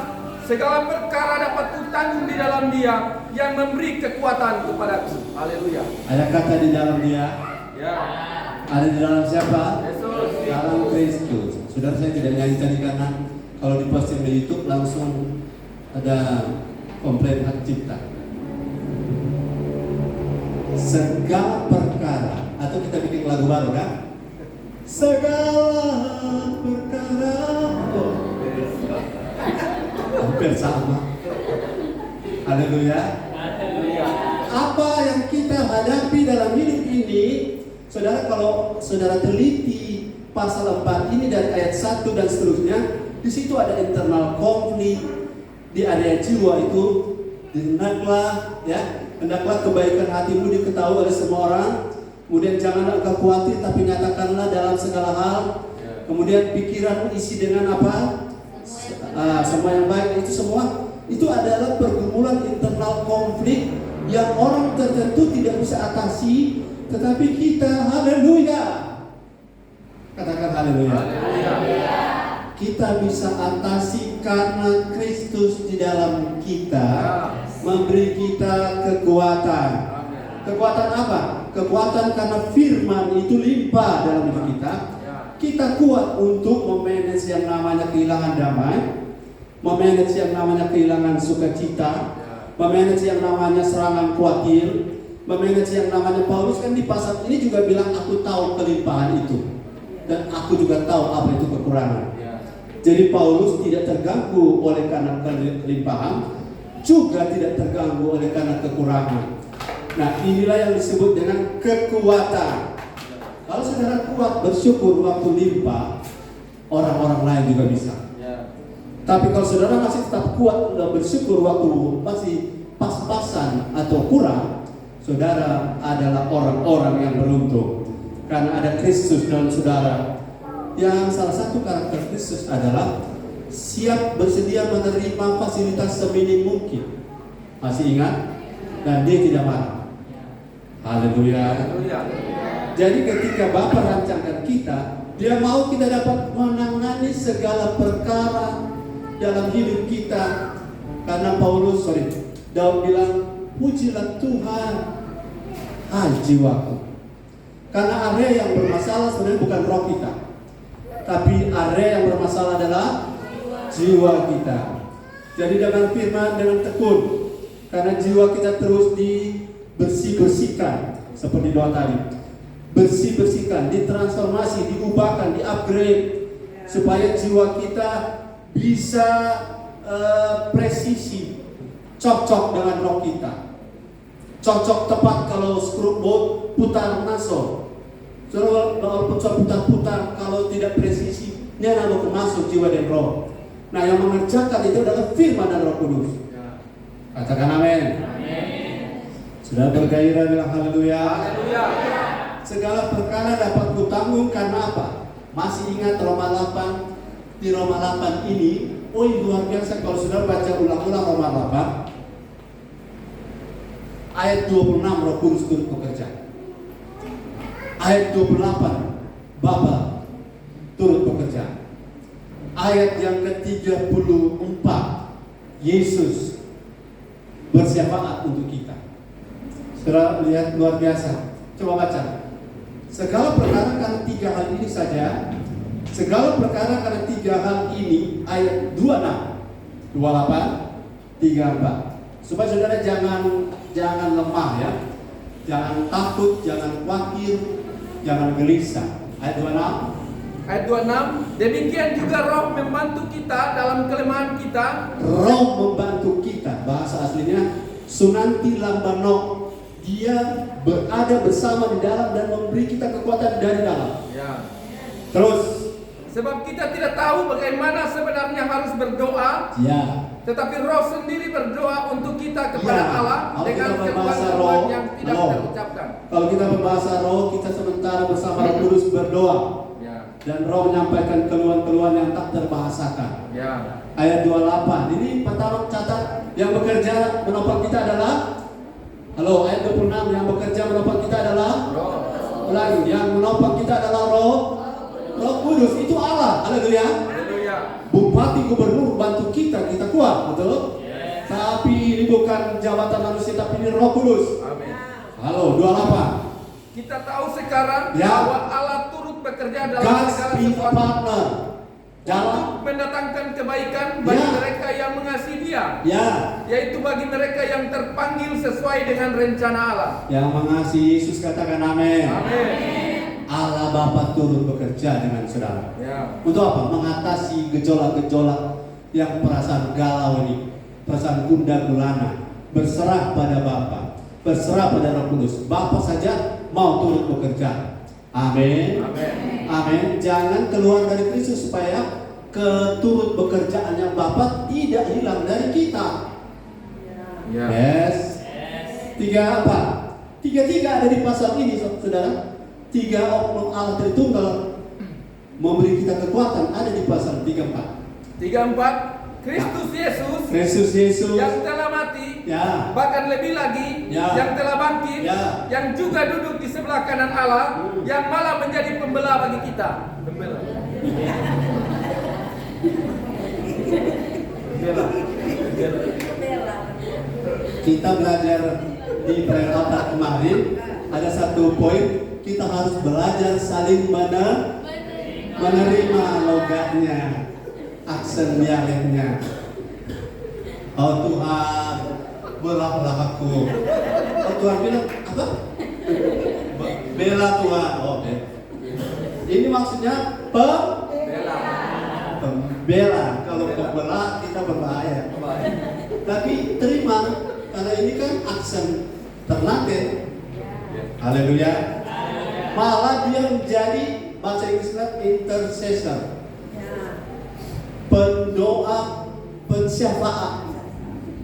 segala perkara dapat kutanggung di dalam Dia yang memberi kekuatan kepadaku. Haleluya. Ada kata di dalam Dia. Ya. Ada di dalam siapa? Yesus. Dalam Kristus. Saudara, saya tidak nyanyi tadi karena kalau diposting di YouTube langsung ada komplain hak cipta. Segala perkara, atau kita bikin lagu baru kan? Segala perkara. Hampir sama. Haleluya. Apa yang kita hadapi dalam hidup ini, saudara, kalau saudara teliti pasal 4 ini dari ayat 1 dan seterusnya, di situ ada internal konflik di area jiwa itu. Hendaklah kebaikan hatimu diketahui oleh semua orang, Kemudian janganlah engkau khawatir, tapi nyatakanlah dalam segala hal. Kemudian pikiran isi dengan apa? Semua yang baik. Itu semua itu adalah pergumulan internal konflik yang orang tertentu tidak bisa atasi, tetapi kita, haleluya, katakan haleluya, kita bisa atasi karena Kristus di dalam kita memberi kita kekuatan. Kekuatan apa? Kekuatan karena firman itu limpah dalam hidup kita. Kita kuat untuk memanage yang namanya kehilangan damai, memanage yang namanya kehilangan sukacita, memanage yang namanya serangan khawatir, memanage yang namanya Paulus kan di pasal ini juga bilang aku tahu kelimpahan itu dan aku juga tahu apa itu kekurangan. Jadi Paulus tidak terganggu oleh karena kelimpahan, juga tidak terganggu oleh karena kekurangan. Nah, inilah yang disebut dengan kekuatan. Kalau saudara kuat bersyukur waktu limpah, orang-orang lain juga bisa. Tapi kalau saudara masih tetap kuat dan bersyukur waktu masih pas-pasan atau kurang, saudara adalah orang-orang yang beruntung. Karena ada Kristus dalam saudara. Yang salah satu karakter Kristus adalah siap bersedia menerima fasilitas seminim mungkin. Masih ingat? Dan dia tidak marah. Haleluya. Jadi ketika Bapa rancangkan kita, dia mau kita dapat menangani segala perkara dalam hidup kita. Karena Daud bilang, pujilah Tuhan, hai jiwaku. Karena area yang bermasalah sebenarnya bukan roh kita, tapi area yang bermasalah adalah jiwa kita. Jadi dengan firman, dengan tekun, karena jiwa kita terus dibersihkan seperti doa tadi, bersihkan, ditransformasi, diubahkan, di-upgrade, supaya jiwa kita bisa presisi, cocok dengan roh kita, cocok tepat. Kalau screwboat putar masuk, kalau putar, kalau tidak presisi, dia akan masuk jiwa dan roh. Nah, yang mengerjakan itu adalah firman dan Roh Kudus. Katakan amin. Sudah bergairah bilang haleluya. Segala perkara dapat kutanggung karena apa? Masih ingat Roma 8? Di Roma 8 ini, luar biasa kalau sudah baca ulang-ulang Roma 8 ayat 26, Roh Kudus turut bekerja. Ayat 28, Bapa turut bekerja. Ayat yang ke-34, Yesus bersyafaat untuk kita. Saudara lihat luar biasa. Coba baca. Segala perkara karena 3 hal ini saja. Segala perkara karena 3 hal ini, ayat 26, 28, 34. Supaya saudara jangan lemah ya. Jangan takut, jangan khawatir, jangan gelisah. Ayat 26. Ayat 26, demikian juga Roh membantu kita dalam kelemahan kita. Roh membantu kita, bahasa aslinya sunanti lambano. Dia berada bersama di dalam dan memberi kita kekuatan dari dalam. Terus, sebab kita tidak tahu bagaimana sebenarnya harus berdoa. Tetapi Roh sendiri berdoa untuk kita kepada Allah dengan keluhan yang tidak terucapkan. Kalau kita berbahasa roh, kita sementara bersama Roh Kudus berdoa. Dan Roh menyampaikan keluhan-keluhan yang tak terbahasakan. Ayat 28. Ini pertama catat, yang bekerja menopang kita adalah ayat 26, yang bekerja menopang kita adalah Roh. Yang menopang kita adalah Roh Kudus. Itu Allah. Haleluya. Bupati, gubernur bantu kita kuat, betul? Tapi ini bukan jabatan manusia, tapi ini Roh Kudus. Amin. 28. Kita tahu sekarang bahwa Allah turut bekerja dalam segala sesuatu untuk mendatangkan kebaikan bagi mereka yang mengasihi Dia, yaitu bagi mereka yang terpanggil sesuai dengan rencana Allah. Yang mengasihi Yesus katakan amin. Allah Bapa turut bekerja dengan saudara. Untuk apa? Mengatasi gejolak-gejolak yang perasaan galau ini, perasaan gundah gulana. Berserah pada Bapa, berserah pada Roh Kudus. Bapa saja mau turut bekerja. Amin. Jangan keluar dari Kristus supaya keturut bekerjaannya Bapa tidak hilang dari kita. Yes. 3 apa? Tiga-tiga ada di pasal ini, saudara. Tiga oknum Allah Tritunggal memberi kita kekuatan ada di pasal 34. 34, Kristus Yesus yang telah mati, ya, bahkan lebih lagi, ya, yang telah bangkit, ya, yang juga duduk di sebelah kanan Allah, yang malah menjadi pembela bagi kita. Pembela. Kita belajar di prelata kemarin ada satu poin, kita harus belajar saling menerima logatnya, aksen dialeknya. Oh Tuhan, belalah aku. Oh Tuhan bilang apa? Bela Tuhan. Oh, okay. Ini maksudnya pembela. Kalau pembela kita berbahaya. Tapi terima, karena ini kan aksen Ternate. Haleluya. Malah dia menjadi bahasa Inggrisnya intercessor, pendoa, pensyafaat,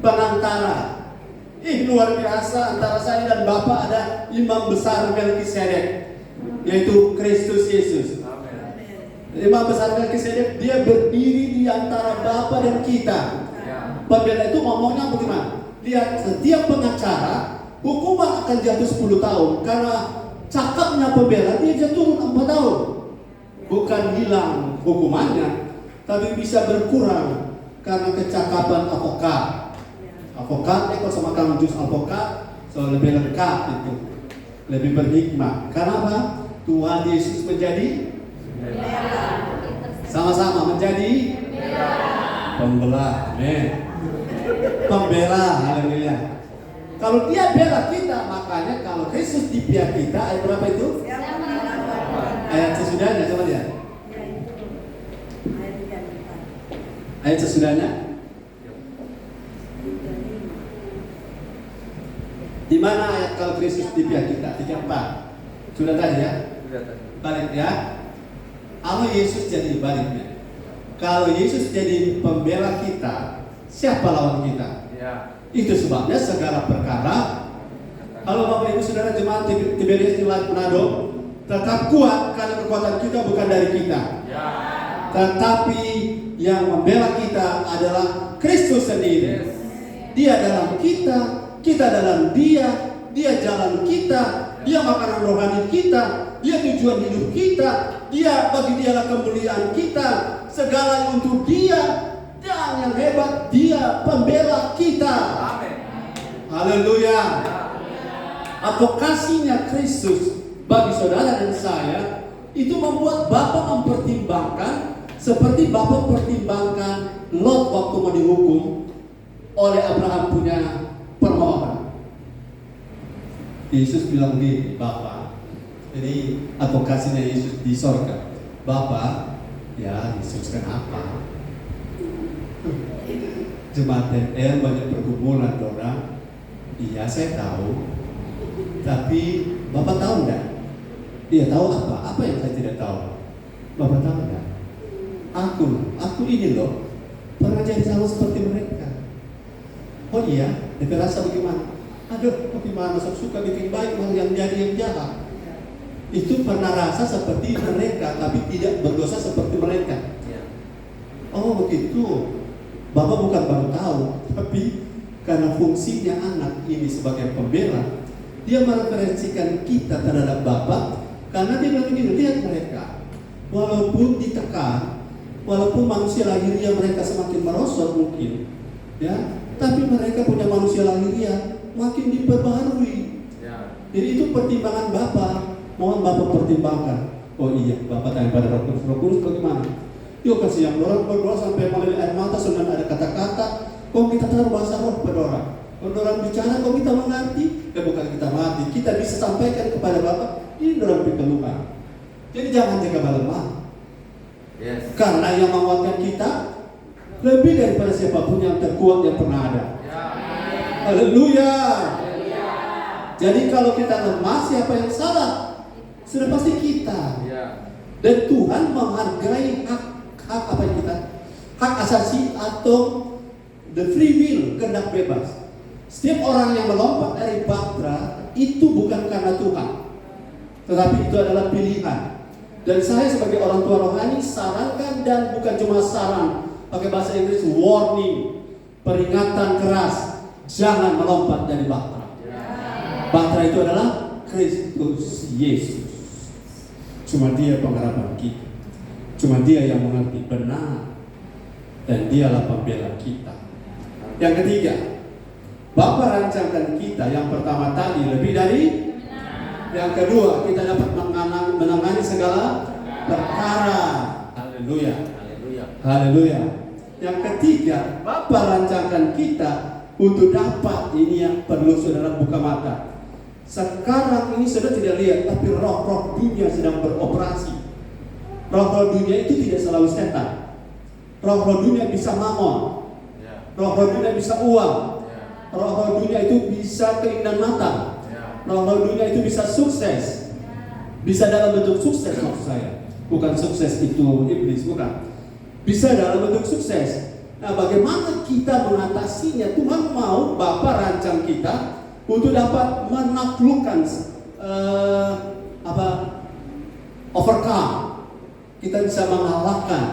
penantara. Luar biasa, antara saya dan Bapa ada imam besar Melkisedek, yaitu Kristus Yesus. Imam besar Melkisedek, dia berdiri di antara Bapa dan kita. Pembela itu ngomongnya bagaimana? Lihat, setiap pengacara hukuman akan jatuh 10 tahun karena cakapnya pembela dia jatuh 4 tahun. Bukan hilang hukumannya, tapi bisa berkurang karena kecakapan avokat. Avokat, kalau sama kamu jus avokat, so lebih lengkap itu, lebih berhikmah. Karena apa? Tuhan Yesus menjadi sama-sama menjadi pembela, amin. Pembela, haleluya. Kalau dia bela kita, makanya kalau Yesus di pihak kita, ayat berapa itu? Ayat sesudahnya, coba lihat. Ayat sesudahnya. Di mana ayat kalau Kristus di pihak kita? 34. Sudah tadi ya? Balik ya. Kalau Yesus jadi baliknya. Kalau Yesus jadi pembela kita, siapa lawan kita? Ya. Itu sebabnya segala perkara. Kalau Bapak Ibu Saudara jemaat Tiberias di Manado, tetap kuat karena kekuatan kita bukan dari kita. Ya. Tetapi yang membela kita adalah Kristus sendiri. Yes. Dia dalam kita, kita dalam dia, dia jalan kita, dia makanan rohani kita, dia tujuan hidup kita, dia bagi dialah kemuliaan kita, segalanya untuk dia. Dan yang hebat, dia pembela kita. Amin. Haleluya. Advokasinya Kristus bagi saudara dan saya itu membuat Bapa mempertimbangkan seperti Bapa mempertimbangkan Lot waktu mau dihukum oleh Abraham punya permohonan. Yesus bilang di Bapa, jadi advokasinya Yesus di sorga. Bapa, ya Yesus kenapa? Jemaat TNL banyak pergumulan orang. Iya saya tahu. Tapi Bapak tahu enggak? Dia tahu apa? Apa yang saya tidak tahu? Bapak tahu enggak? Aku ini loh pernah jadi sama seperti mereka. Oh iya, dia rasa bagaimana? Aduh, bagaimana suka bikin baik malah yang jadi yang jahat. Itu pernah rasa seperti mereka, tapi tidak berdosa seperti mereka. Oh begitu. Bapak bukan baru tahu, tapi karena fungsinya anak ini sebagai pembela, dia mereferensikan kita terhadap Bapak, karena dia bilang begini, lihat mereka, walaupun ditekan, walaupun manusia lahiriah mereka semakin merosot mungkin, ya, tapi mereka punya manusia lahiriah makin diperbaharui. Ya. Jadi itu pertimbangan Bapak, mohon Bapak pertimbangkan. Oh iya, Bapak tanya pada Roh Kudus bagaimana? Yuk kasih yang orang berdoa sampai melalui air mata sudah ada kata-kata. Kok kita tahu bahasa roh pada orang? Kalau orang bicara, kok kita mengerti? Bukan kita mati, kita bisa sampaikan kepada Bapak. Ini orang keluhan. Jadi jangan jaga lemah. Yes. Karena yang menguatkan kita lebih daripada siapapun yang terkuat yang pernah ada. Haleluya. Jadi kalau kita lemah, siapa yang salah? Sudah pasti kita. Dan Tuhan menghargai hak apa yang kita, hak asasi atau the free will, kehendak bebas. Setiap orang yang melompat dari bahtera itu bukan karena Tuhan, tetapi itu adalah pilihan. Dan saya sebagai orang tua rohani sarankan, dan bukan cuma saran, pakai bahasa Inggris, warning, peringatan keras, jangan melompat dari bahtera. Bahtera itu adalah Kristus Yesus. Cuma Dia pengharapan kita, cuma Dia yang mengerti benar, dan Dialah pembela kita. Yang ketiga, Bapa rancangkan kita. Yang pertama tadi lebih dari. Yang kedua, kita dapat menangani segala perkara. Haleluya. Haleluya. Yang ketiga, Bapa rancangkan kita untuk dapat, ini yang perlu saudara buka mata. Sekarang ini saudara tidak lihat, tapi roh-roh dunia sedang beroperasi. Roh-roh dunia itu tidak selalu setan. Roh-roh dunia bisa mamon. Roh-roh dunia bisa uang. Roh-roh dunia itu bisa keinginan mata. Roh-roh dunia itu bisa sukses. Bisa dalam bentuk sukses maksud saya. Bukan sukses itu iblis, bukan. Bisa dalam bentuk sukses. Nah, bagaimana kita mengatasinya? Tuhan mau Bapa rancang kita untuk dapat menaklukkan overcome. Kita bisa mengalahkan.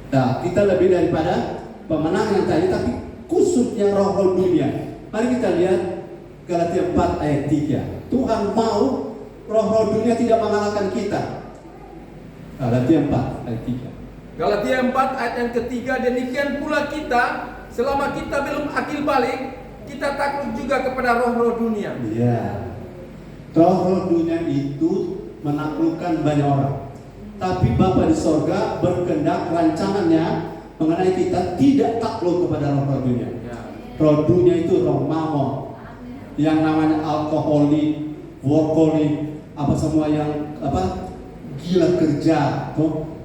Nah, kita lebih daripada pemenang yang tadi, tapi khususnya roh-roh dunia. Mari kita lihat Galatia 4 ayat 3. Tuhan mau roh-roh dunia tidak mengalahkan kita. Galatia 4 ayat 3. Galatia 4 ayat yang ketiga, demikian pula kita, selama kita belum akil balik, kita takluk juga kepada roh-roh dunia. Iya. Roh-roh dunia itu menaklukkan banyak orang. Tapi Bapa di sorga berkehendak, rancangannya mengenai kita tidak takluk kepada roh-roh dunia. Roh dunia itu roh mamon, yang namanya alkoholik, workoholik, apa semua yang gila kerja,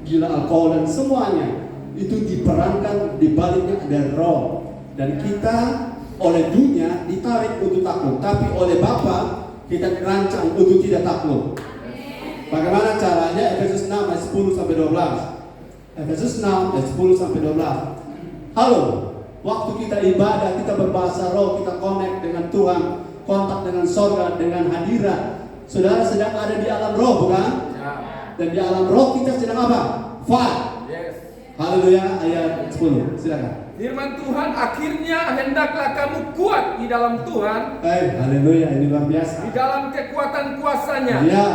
gila alkohol dan semuanya itu diperankan di baliknya ada roh. Dan kita oleh dunia ditarik untuk takluk, tapi oleh Bapa kita dirancang untuk tidak takluk. Bagaimana caranya? Efesus 6 ayat 10 sampai 12. Efesus 6 ayat 10 sampai 12. Halo, waktu kita ibadah, kita berbahasa roh, kita connect dengan Tuhan, kontak dengan sorga, dengan hadirat. Saudara sedang ada di alam roh, bukan? Ya. Dan di alam roh kita sedang apa? Fight. Yes. Haleluya, ayat 10. Silakan. Firman Tuhan, akhirnya hendaklah kamu kuat di dalam Tuhan. Haleluya, ini luar biasa. Di dalam kekuatan kuasanya. Ya.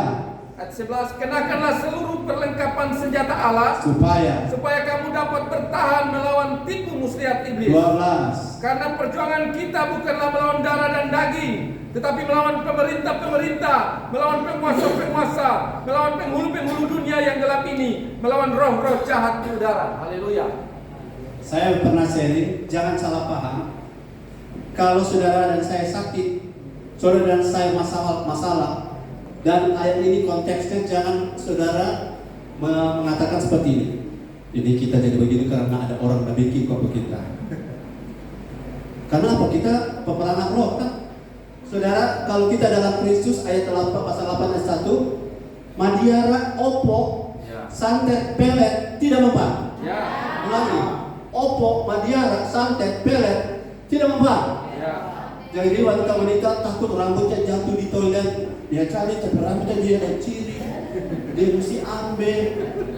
Ayat 11, kenakanlah seluruh perlengkapan senjata Allah supaya kamu dapat bertahan melawan tipu muslihat iblis. 12. Karena perjuangan kita bukanlah melawan darah dan daging, tetapi melawan pemerintah-pemerintah, melawan penguasa-penguasa, melawan penghulu-penghulu dunia yang gelap ini, melawan roh-roh jahat di udara. Haleluya. Saya pernah sharing, jangan salah paham. Kalau saudara dan saya sakit, saudara dan saya masalah, dan ayat ini konteksnya jangan saudara mengatakan seperti ini. Jadi kita jadi begini karena ada orang yang bikin kok kita. Karena apa? Kita peperangan roh kan. Saudara, kalau kita dalam Kristus ayat 8 pasal 8 ayat 1, Madiara, Opo, santet, pelet tidak mempan. Ulangi. Opo, Madiara, santet, pelet tidak mempan. Jadi wanita-wanita takut rambutnya jatuh di toilet, dia cari tapi rambutnya dia ada ciri, dia mesti ambil.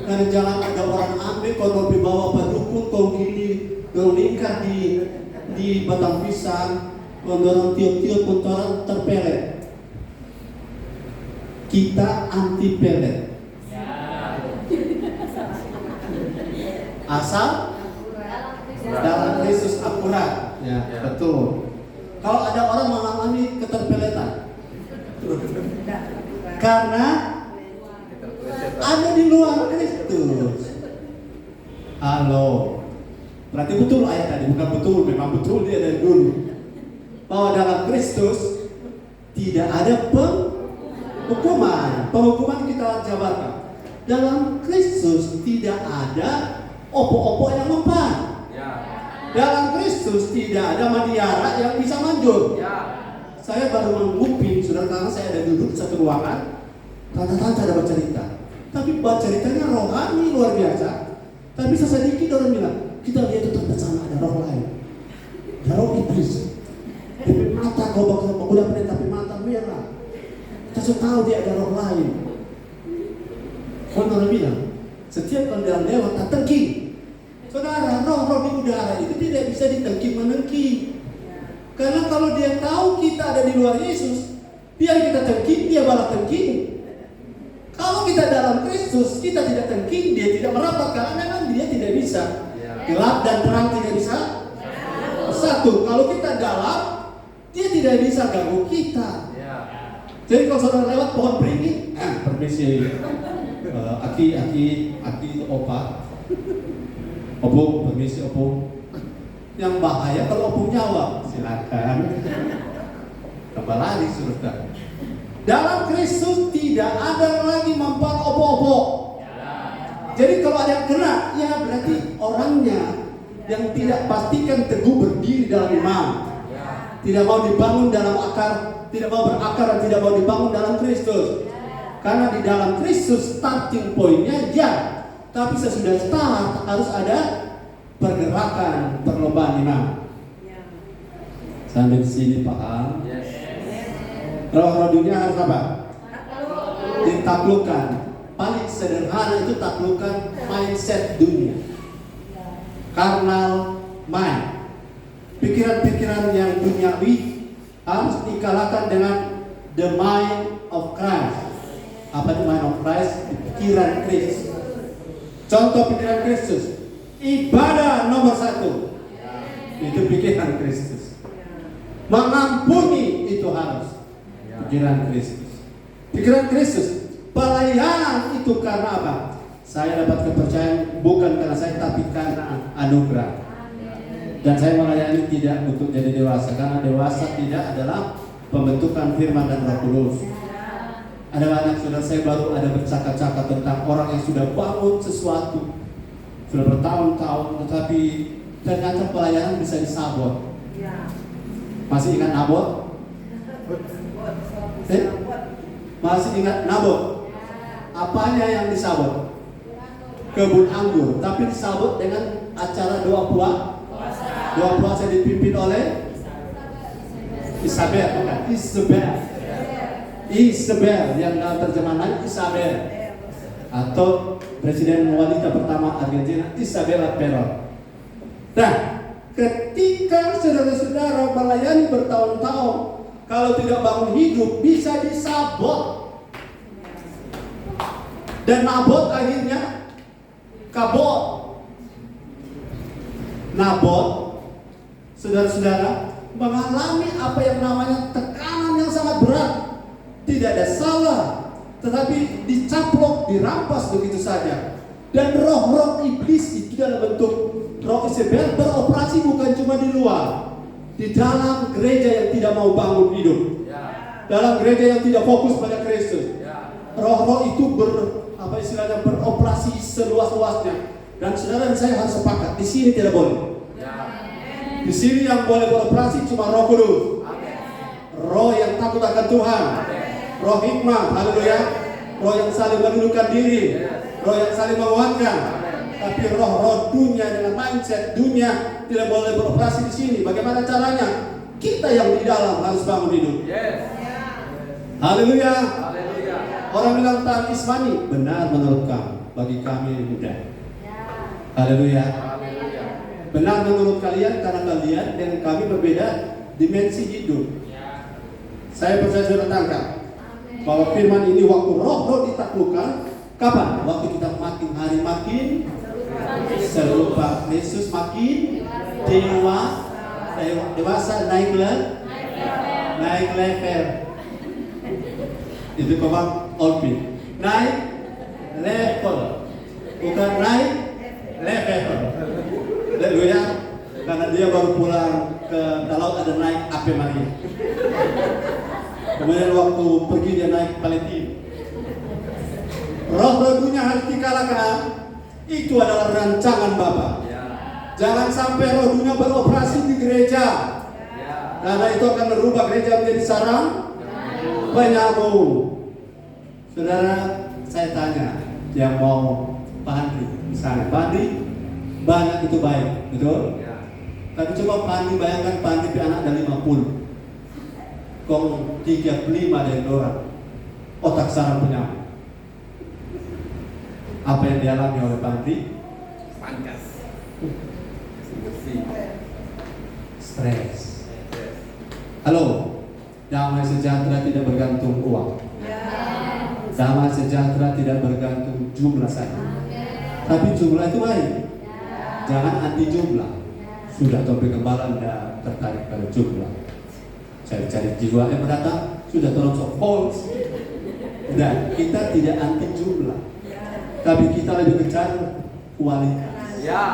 Karena jangan ada orang ambil kalau dibawa padukun, kau gini, kau lingkar di batang pisang, kondorong tiup-tiup kontoran terpelet. Kita anti pelet. Asal dalam Kristus akurat. Ya, betul. Kalau ada orang mengalami keterpeletan karena ada di luar Kristus. Halo, berarti betul ayat tadi, bukan betul, memang betul dia dari dulu. Bahwa dalam Kristus tidak ada penghukuman. Penghukuman kita jabarkan. Dalam Kristus tidak ada opo-opo yang mempan. Dalam Kristus tidak ada Madiara yang bisa manjur. Saya baru menguping, saudara, karena saya ada duduk satu ruangan, tante-tante ada bercerita. Tapi ceritanya rohani luar biasa. Tapi sedikit orang bilang, kita lihat itu tante sana ada roh lain, ada roh iblis. Tapi mata kau bakal udah pengen tapi mata saya tahu dia ada roh lain. Orang bilang, setiap kendaraan lewat tak tengking. Saudara, roh-roh di udara itu tidak bisa ditengking-menengking. Karena kalau dia tahu kita ada di luar Yesus, biar kita tengking, dia balas tengking. Kalau kita dalam Kristus, kita tidak tengking, dia tidak merapat karena memang dia tidak bisa. Gelap dan terang tidak bisa satu. Kalau kita dalam, dia tidak bisa ganggu kita. Jadi kalau saudara lewat pohon beringin, permisi, aki opa, opung, permisi opung. Yang bahaya kalau opung jawab, silakan. Tambah lagi saudara. Dalam Kristus tidak ada lagi mempan opo-opo. Jadi kalau ada yang kena, ya berarti orangnya yang tidak pastikan teguh berdiri dalam iman, tidak mau dibangun dalam akar, tidak mau berakar dan tidak mau dibangun dalam Kristus. Karena di dalam Kristus starting pointnya ya, tapi sesudah start harus ada pergerakan, perlombaan iman. Sampai di sini paham? Roh-roh dunia harus apa? Ditaklukkan. Paling sederhana itu taklukan mindset dunia, carnal mind. Pikiran-pikiran yang duniawi harus dikalahkan dengan the mind of Christ. Apa itu mind of Christ? Pikiran Kristus. Contoh pikiran Kristus, ibadah nomor 1 itu pikiran Kristus. Mengampuni itu harus pikiran Kristus. Pikiran Kristus. Pelayanan itu karena apa? Saya dapat kepercayaan bukan karena saya, tapi karena anugerah. Dan saya melayani tidak untuk jadi dewasa, karena dewasa tidak adalah pembentukan firman dan Roh Kudus. Ada banyak saudara saya baru ada bercakap-cakap tentang orang yang sudah bangun sesuatu, sudah bertahun-tahun, tetapi ternyata pelayanan bisa disabot. Masih ingat Nabot? Masih ingat Nabot? Apanya yang disabot? Kebun anggur, tapi disabot dengan acara doa puasa dipimpin oleh Isabel, bukan? Isabel yang dalam terjemahan Isabel, atau presiden wanita pertama Argentina, Isabella Perón. Nah, ketika saudara-saudara melayani bertahun-tahun, kalau tidak bangun hidup bisa disabot. Dan Nabot akhirnya kabot. Nabot, saudara-saudara, mengalami apa yang namanya tekanan yang sangat berat. Tidak ada salah, tetapi dicaplok, dirampas begitu saja. Dan roh-roh iblis itu dalam bentuk roh Isabel beroperasi bukan cuma di luar, di dalam gereja yang tidak mau bangun hidup, dalam gereja yang tidak fokus pada Kristus. Roh-roh itu beroperasi seluas-luasnya. Dan saudara dan saya harus sepakat, di sini tidak boleh. Di sini yang boleh beroperasi cuma Roh Kudus. Roh yang takut akan Tuhan. Roh hikmah, haleluya. Roh yang saling menundukkan diri. Roh yang saling menguatkan. Tapi roh-roh dunia dengan mindset dunia tidak boleh beroperasi di sini. Bagaimana caranya? Kita yang di dalam harus bangun hidup. Haleluya. Orang bilang tahan ismani, benar menurut kamu, bagi kami mudah. Haleluya. Benar menurut kalian karena kalian dan kami berbeda dimensi hidup. Saya percaya saudara tangkap bahwa firman ini waktu roh-roh ditaklukkan, kapan? Waktu kita makin hari makin serupa Yesus, makin dewasa, naik level. Itu komang Olpin, naik level, bukan naik level. Haleluya. Karena dia baru pulang ke laut ada naik Ave Maria. Kemudian waktu pergi dia naik Paletin. Roh-roh dunia harus dikalahkan. Itu adalah rancangan Bapa. Jangan sampai roh dunia beroperasi di gereja. Karena itu akan merubah gereja menjadi sarang penyambung. Saudara, saya tanya yang mau Pak Andri, misalnya Pak Andri banyak itu baik, betul? Tapi coba Pak Andri bayangkan Pak Andri anak ada 50, kong 35 dari orang. otak saraf penyambung. Apa yang dialami oleh Pandri? Pangkas. Bersih. Stres. Halo, damai sejahtera tidak bergantung uang. Damai sejahtera tidak bergantung jumlah saja. Tapi jumlah itu baik. Jangan anti jumlah. Sudah topik gembala tidak tertarik pada jumlah. Cari-cari jiwa yang mendatang sudah tolong false. Dan kita tidak anti jumlah. Tapi kita lebih kejar kualitas. Ya.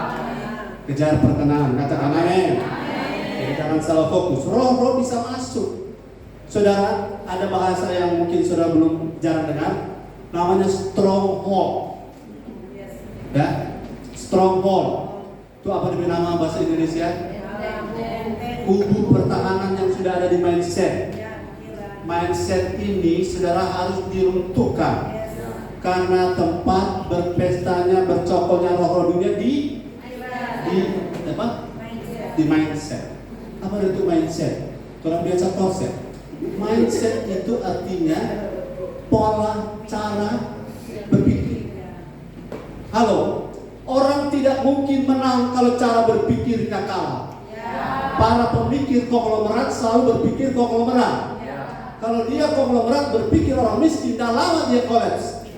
Kejar perkenanan. Katakan amin. Jadi jangan salah fokus. Roh bisa masuk. Saudara, ada bahasa yang mungkin saudara belum jarang dengar, namanya stronghold. Ya, stronghold. Itu apa demi nama bahasa Indonesia? Kubu pertahanan yang sudah ada di mindset. Mindset ini saudara harus diruntuhkan. Karena tempat berpestanya, bercokolnya roh dunia di apa? Di mindset. Apa itu mindset? Orang biasa konsep. Mindset itu artinya pola cara berpikir. Halo, orang tidak mungkin menang kalau cara berpikirnya kalah. Para pemikir konglomerat selalu berpikir konglomerat. Kalau dia konglomerat berpikir orang miskin, dah lama dia kolaps.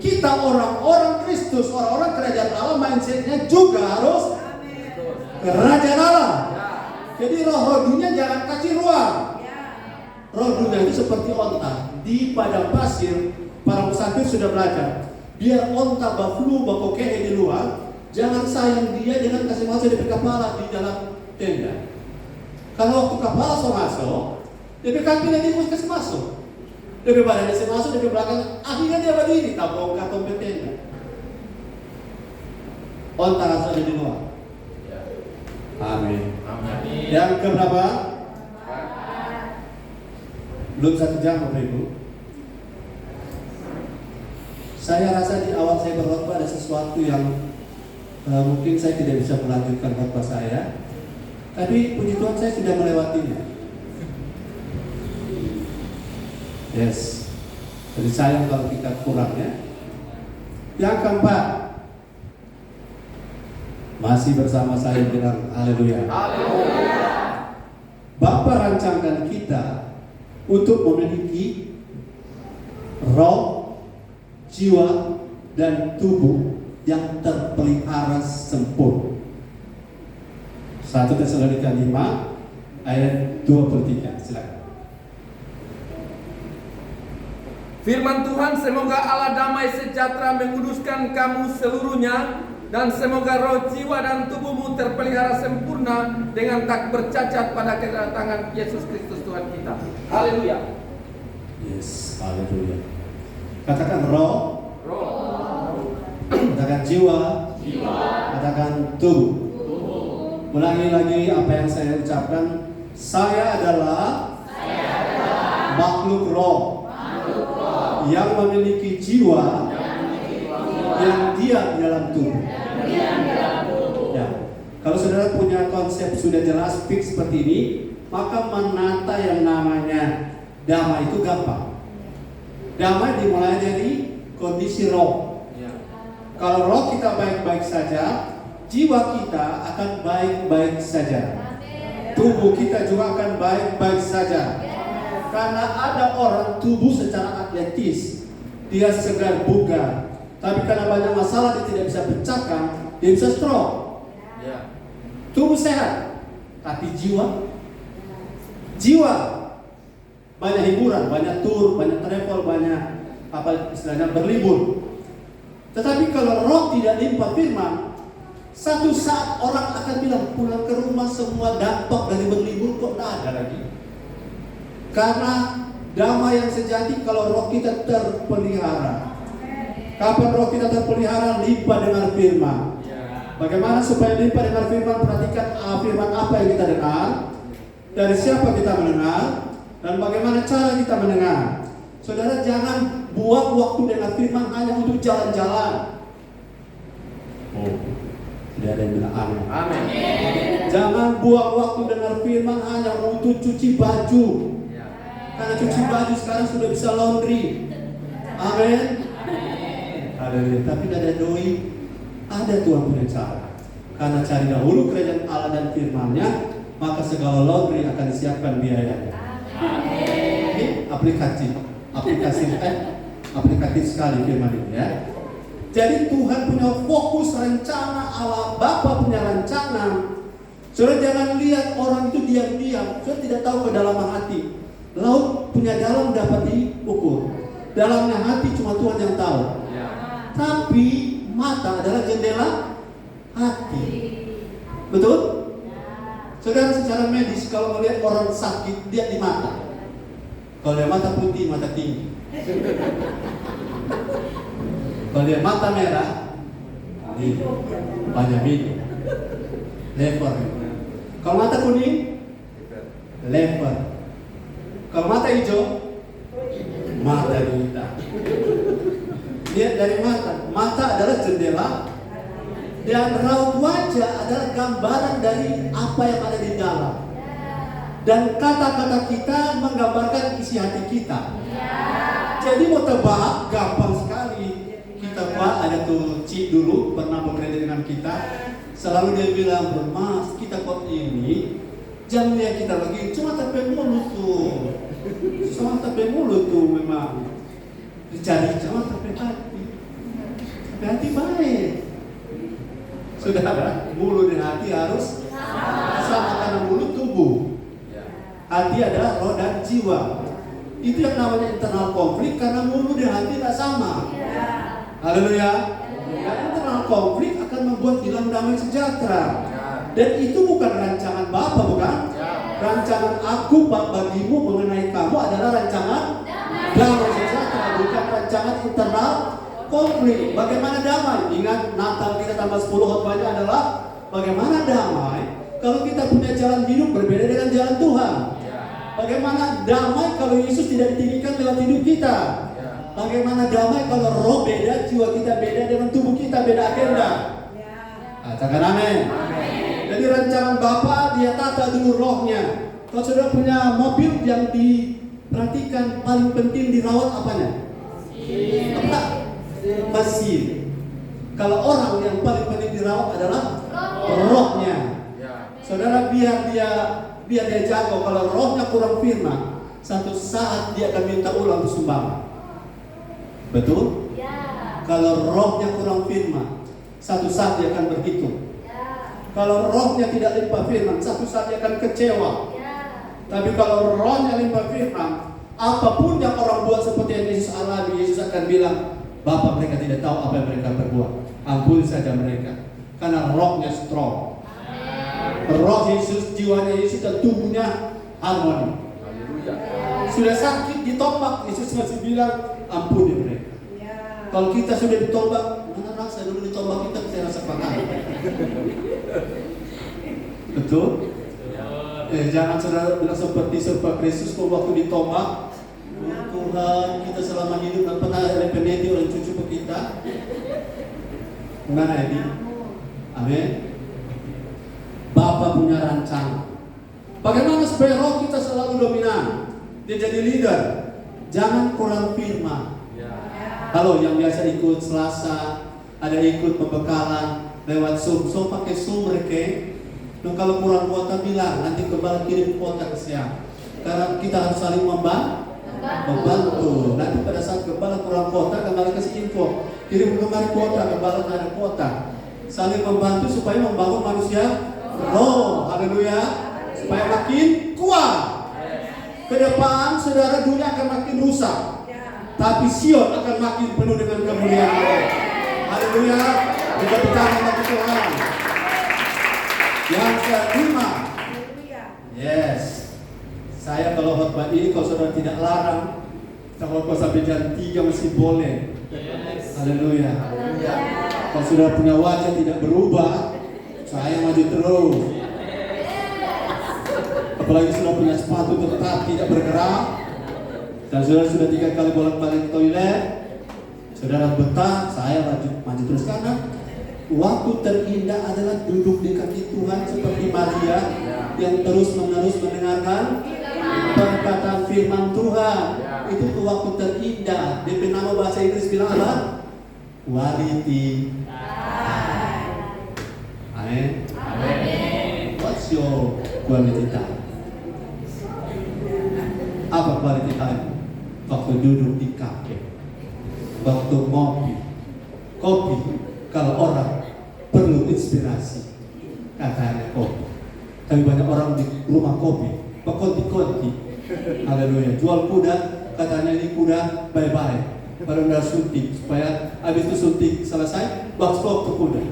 Kita orang-orang Kristus, orang-orang kerajaan Allah, mindsetnya juga harus kerajaan Allah. Jadi roh dunia jangan kasih ruang. Roh dunia itu seperti onta di padang pasir. Para musafir sudah belajar. Biar onta baflu bakokehe di luar, jangan sayang dia, jangan kasih masuk di kepala di dalam tenda. Kalau waktu kepala masuk, dia kaki nanti harus kasih masuk. Dia badan dia masuk, dia belakang, akhirnya dia berdiri, tak bongkar tompet tenda. Onta langsung ada di luar. Amin. Yang keberapa? Belum 1 jam Bapak Ibu. Saya rasa di awal saya berkhotbah ada sesuatu yang mungkin saya tidak bisa melanjutkan khotbah saya. Tapi puji Tuhan saya sudah melewatinya. Yes. Jadi sayang kalau kita kurang ya. Yang keempat, masih bersama saya bilang haleluya. Bapa rancangkan kita untuk memiliki roh, jiwa, dan tubuh yang terpelihara sempurna. 1 Tesalonika 5 ayat 23. Silakan. Firman Tuhan, semoga Allah damai sejahtera menguduskan kamu seluruhnya, dan semoga roh, jiwa, dan tubuhmu terpelihara sempurna dengan tak bercacat pada kedatangan Yesus Kristus Tuhan kita. Haleluya. Yes, haleluya. Katakan roh, katakan jiwa, katakan tubuh. Ulangi lagi apa yang saya ucapkan. Saya adalah makhluk roh yang memiliki jiwa yang dia di dalam tubuh. Ya. Kalau saudara punya konsep sudah jelas fix seperti ini, maka menata yang namanya damai itu gampang. Damai dimulai dari kondisi roh. Kalau roh kita baik-baik saja, jiwa kita akan baik-baik saja. Tubuh kita juga akan baik-baik saja. Karena ada orang tubuh secara atletis, dia segar bugar, tapi karena banyak masalah dia tidak bisa pecahkan, dia bisa stroke. Tubuh sehat, tapi jiwa banyak hiburan, banyak tour, banyak travel, banyak apa istilahnya berlibur. Tetapi kalau roh tidak limpah firman, satu saat orang akan bilang pulang ke rumah semua dampak dari berlibur kok tidak ada lagi. Karena damai yang sejati kalau roh kita terpelihara. Kapan roh kita terpelihara? Limpah dengan firman. Bagaimana supaya limpah dengan firman? Perhatikan firman apa yang kita dengar, dari siapa kita mendengar, dan bagaimana cara kita mendengar. Saudara jangan buang waktu dengan firman hanya untuk jalan-jalan. Oh, tidak ada yang bilang amin. Amin. Jangan buang waktu dengan firman hanya untuk cuci baju. Karena cuci baju sekarang sudah bisa laundry. Amin. Haleluya. Tapi tidak ada doi, ada Tuhan punya cara. Karena cari dahulu kerajaan Allah dan firman-Nya, maka segala laundry akan disiapkan biayanya. Ini aplikatif sekali firman ini ya. Jadi Tuhan punya fokus rencana Allah, Bapa punya rencana. Saudara jangan lihat orang itu diam-diam, saudara tidak tahu kedalaman hati. Laut punya dalam dapat diukur. Dalamnya hati cuma Tuhan yang tahu. Tapi mata adalah jendela hati. Betul? Saudara secara medis kalau melihat orang sakit lihat di mata. Kalau dia mata putih, mata tinggi. Kalau dia mata merah, ini banyak minum. Lever. Kalau mata kuning, lever. Kalau mata hijau, mata duita. Lihat dari mata. Mata adalah jendela. Dan raut wajah adalah gambaran dari apa yang ada di dalam. Dan kata-kata kita menggambarkan isi hati kita. Jadi mau tebak gampang sekali. Kita buat ada tuh Cik dulu pernah bekerja dengan kita. Selalu dia bilang, Mas kita buat ini jangan lihat kita lagi cuma tapi mulut tuh. Cuma tapi mulut tuh memang. Dicari cuma tapi hati. Tapi hati baik. Saudara, mulut dan hati harus sama karena mulut tubuh. Hati adalah roh dan jiwa. Itu yang namanya internal konflik karena mulut dan hati tidak sama. Haleluya. Karena internal konflik akan membuat hilang damai sejahtera. Dan itu bukan rancangan Bapa, bukan? Rancangan aku bagimu mengenai kamu adalah rancangan damai sejahtera, bukan rancangan internal konflik. Bagaimana damai? Ingat Natal kita tambah 10 khotbahnya adalah bagaimana damai kalau kita punya jalan hidup berbeda dengan jalan Tuhan. Bagaimana damai kalau Yesus tidak ditinggikan lewat hidup kita. Bagaimana damai kalau roh beda, jiwa kita beda dengan tubuh kita beda agenda. Katakan amin. Jadi rancangan Bapa dia tata dulu rohnya. Kalau saudara punya mobil yang diperhatikan paling penting dirawat apanya? Apa? Mesin. Kalau orang yang paling penting dirawat adalah rohnya. Saudara biar dia jago. Kalau rohnya kurang firman, satu saat dia akan minta ulang sumbangan. Betul? Kalau rohnya kurang firman, satu saat dia akan berhitung. Kalau rohnya tidak limpah firman, satu saat dia akan kecewa. Tapi kalau rohnya limpah firman, apapun yang orang buat seperti yang Yesus alami, Yesus akan bilang, Bapa mereka tidak tahu apa yang mereka berbuat. Ampuni saja mereka. Karena rohnya strong. Roh Yesus, jiwanya Yesus dan tubuhnya harmoni. Sudah sakit ditombak, Yesus masih bilang ampuni mereka. Kalau kita sudah ditombak, mana rasa dulu ditombak kita bisa rasa pakai. Betul? Jangan saudara bilang seperti serba Kristus waktu ditombak. Tuhan, kita selama hidup dan pernah ada peneliti orang cucu kita. Mana ini? Amin. Bapa punya rancang. Bagaimana supaya roh kita selalu dominan? Dia jadi leader. Jangan kurang firman. Halo, yang biasa ikut Selasa, ada ikut pembekalan lewat Zoom. So pakai Zoom mereka. Nah, kalau kurang kuota bilang nanti kembali kirim kuota ke siang. Karena kita harus saling membantu. Nanti pada saat kembali kurang kuota kembali kasih info. Kirim kembali kuota, kembali ada kuota. Saling membantu supaya membangun manusia roh, haleluya, supaya makin kuat. Ke depan saudara dunia akan makin rusak, tapi Sion akan makin penuh dengan kemuliaan Allah. Haleluya, kita bertanya bagi Tuhan. Yang kelima, yes, saya kalau khotbah ini kalau saudara tidak larang, kita khotbah sampai jam 3 masih boleh. Haleluya. Kalau saudara punya wajah tidak berubah, saya maju terus. Apalagi sudah punya sepatu tetap tidak bergerak, dan saudara sudah 3 kali bolak-balik toilet, saudara betah, saya maju terus. Karena waktu terindah adalah duduk di kaki Tuhan seperti Maria yang terus-menerus mendengarkan Perkataan firman Tuhan. Ya. Itu tuh waktu terindah. Dia nama bahasa Inggris bilang apa? Quality. Amin. What's your quality time? Apa quality time? Waktu duduk di kafe, waktu ngopi. Kopi, kalau orang perlu inspirasi, katanya kopi. Tapi banyak orang di rumah kopi, konti-konti. Haleluya. Jual kuda, katanya ini kuda bye-bye. Baru udah suntik, supaya habis itu suntik selesai, baskop tuh kuda.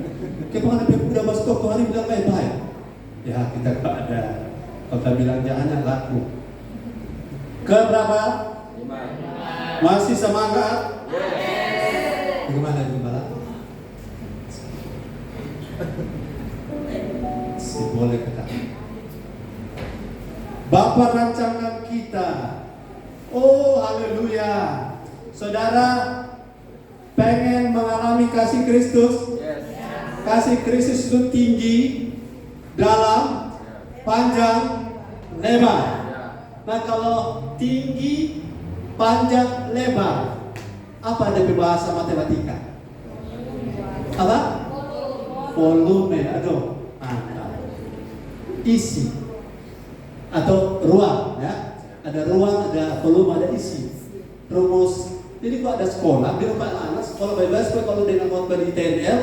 Kemana kuda baskop tuh hari bilang bye-bye. Ya kita gak ada. Kalau kita bilang jangan laku. Keberapa? 5. Masih semangat? Yes. Bagaimana gimana? Si boleh kata. Bapa rancangan kita. Oh haleluya. Saudara pengen mengalami kasih Kristus? Yes. Kasih Kristus itu tinggi, dalam, panjang, lebar. Nah kalau tinggi, panjang, lebar, apa dari bahasa matematika? Apa? Volume, aduh, isi atau ruang, ya. Ada ruang, ada volume, ada isi. Rumus. Jadi kalau ada sekolah, di rumah anak sekolah bebas, kalau dengan khotbah di TNL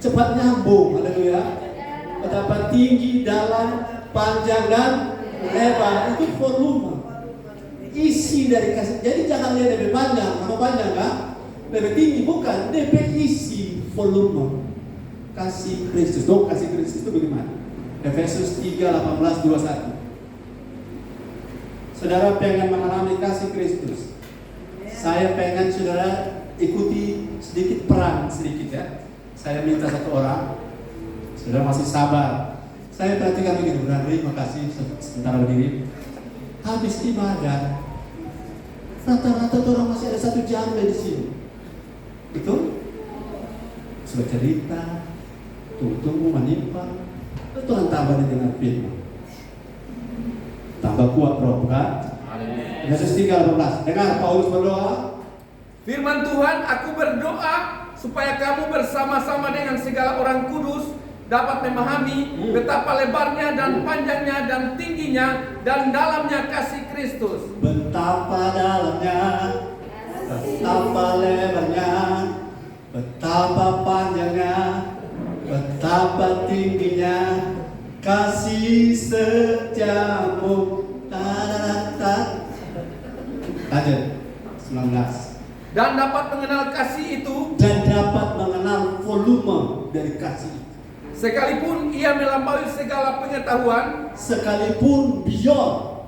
cepat nyambung, haleluya. Betapa tinggi, dalam, panjang dan lebar itu volume. Isi dari kasih. Jadi jangan lihat lebih panjang, apa panjang kan? Lebih tinggi bukan, lebih isi volume. Kasih Kristus. Dong kasih Kristus itu bagaimana? Efesus 3:18-21. Saudara pengen mengalami kasih Kristus. Saya pengen saudara ikuti sedikit peran sedikit ya. Saya minta satu orang. Saudara masih sabar. Saya perhatikan begini, terima kasih sebentar berdiri. Habis ibadah, rata-rata orang masih ada 1 jam di sini. Betul? Sudah cerita, tunggu menimpa. Tuhan tambah dengan firman. Tambah kuat roh kan? Yesus 3:18. Dengar Paulus berdoa. Firman Tuhan, aku berdoa supaya kamu bersama-sama dengan segala orang kudus dapat memahami betapa lebarnya dan panjangnya dan tingginya dan dalamnya kasih Kristus. Betapa dalamnya, betapa lebarnya, betapa panjangnya, betapa tingginya kasih setiamu. Lanjut 19. Dan dapat mengenal kasih itu, dan dapat mengenal volume dari kasih. Sekalipun ia melampaui segala pengetahuan, sekalipun beyond,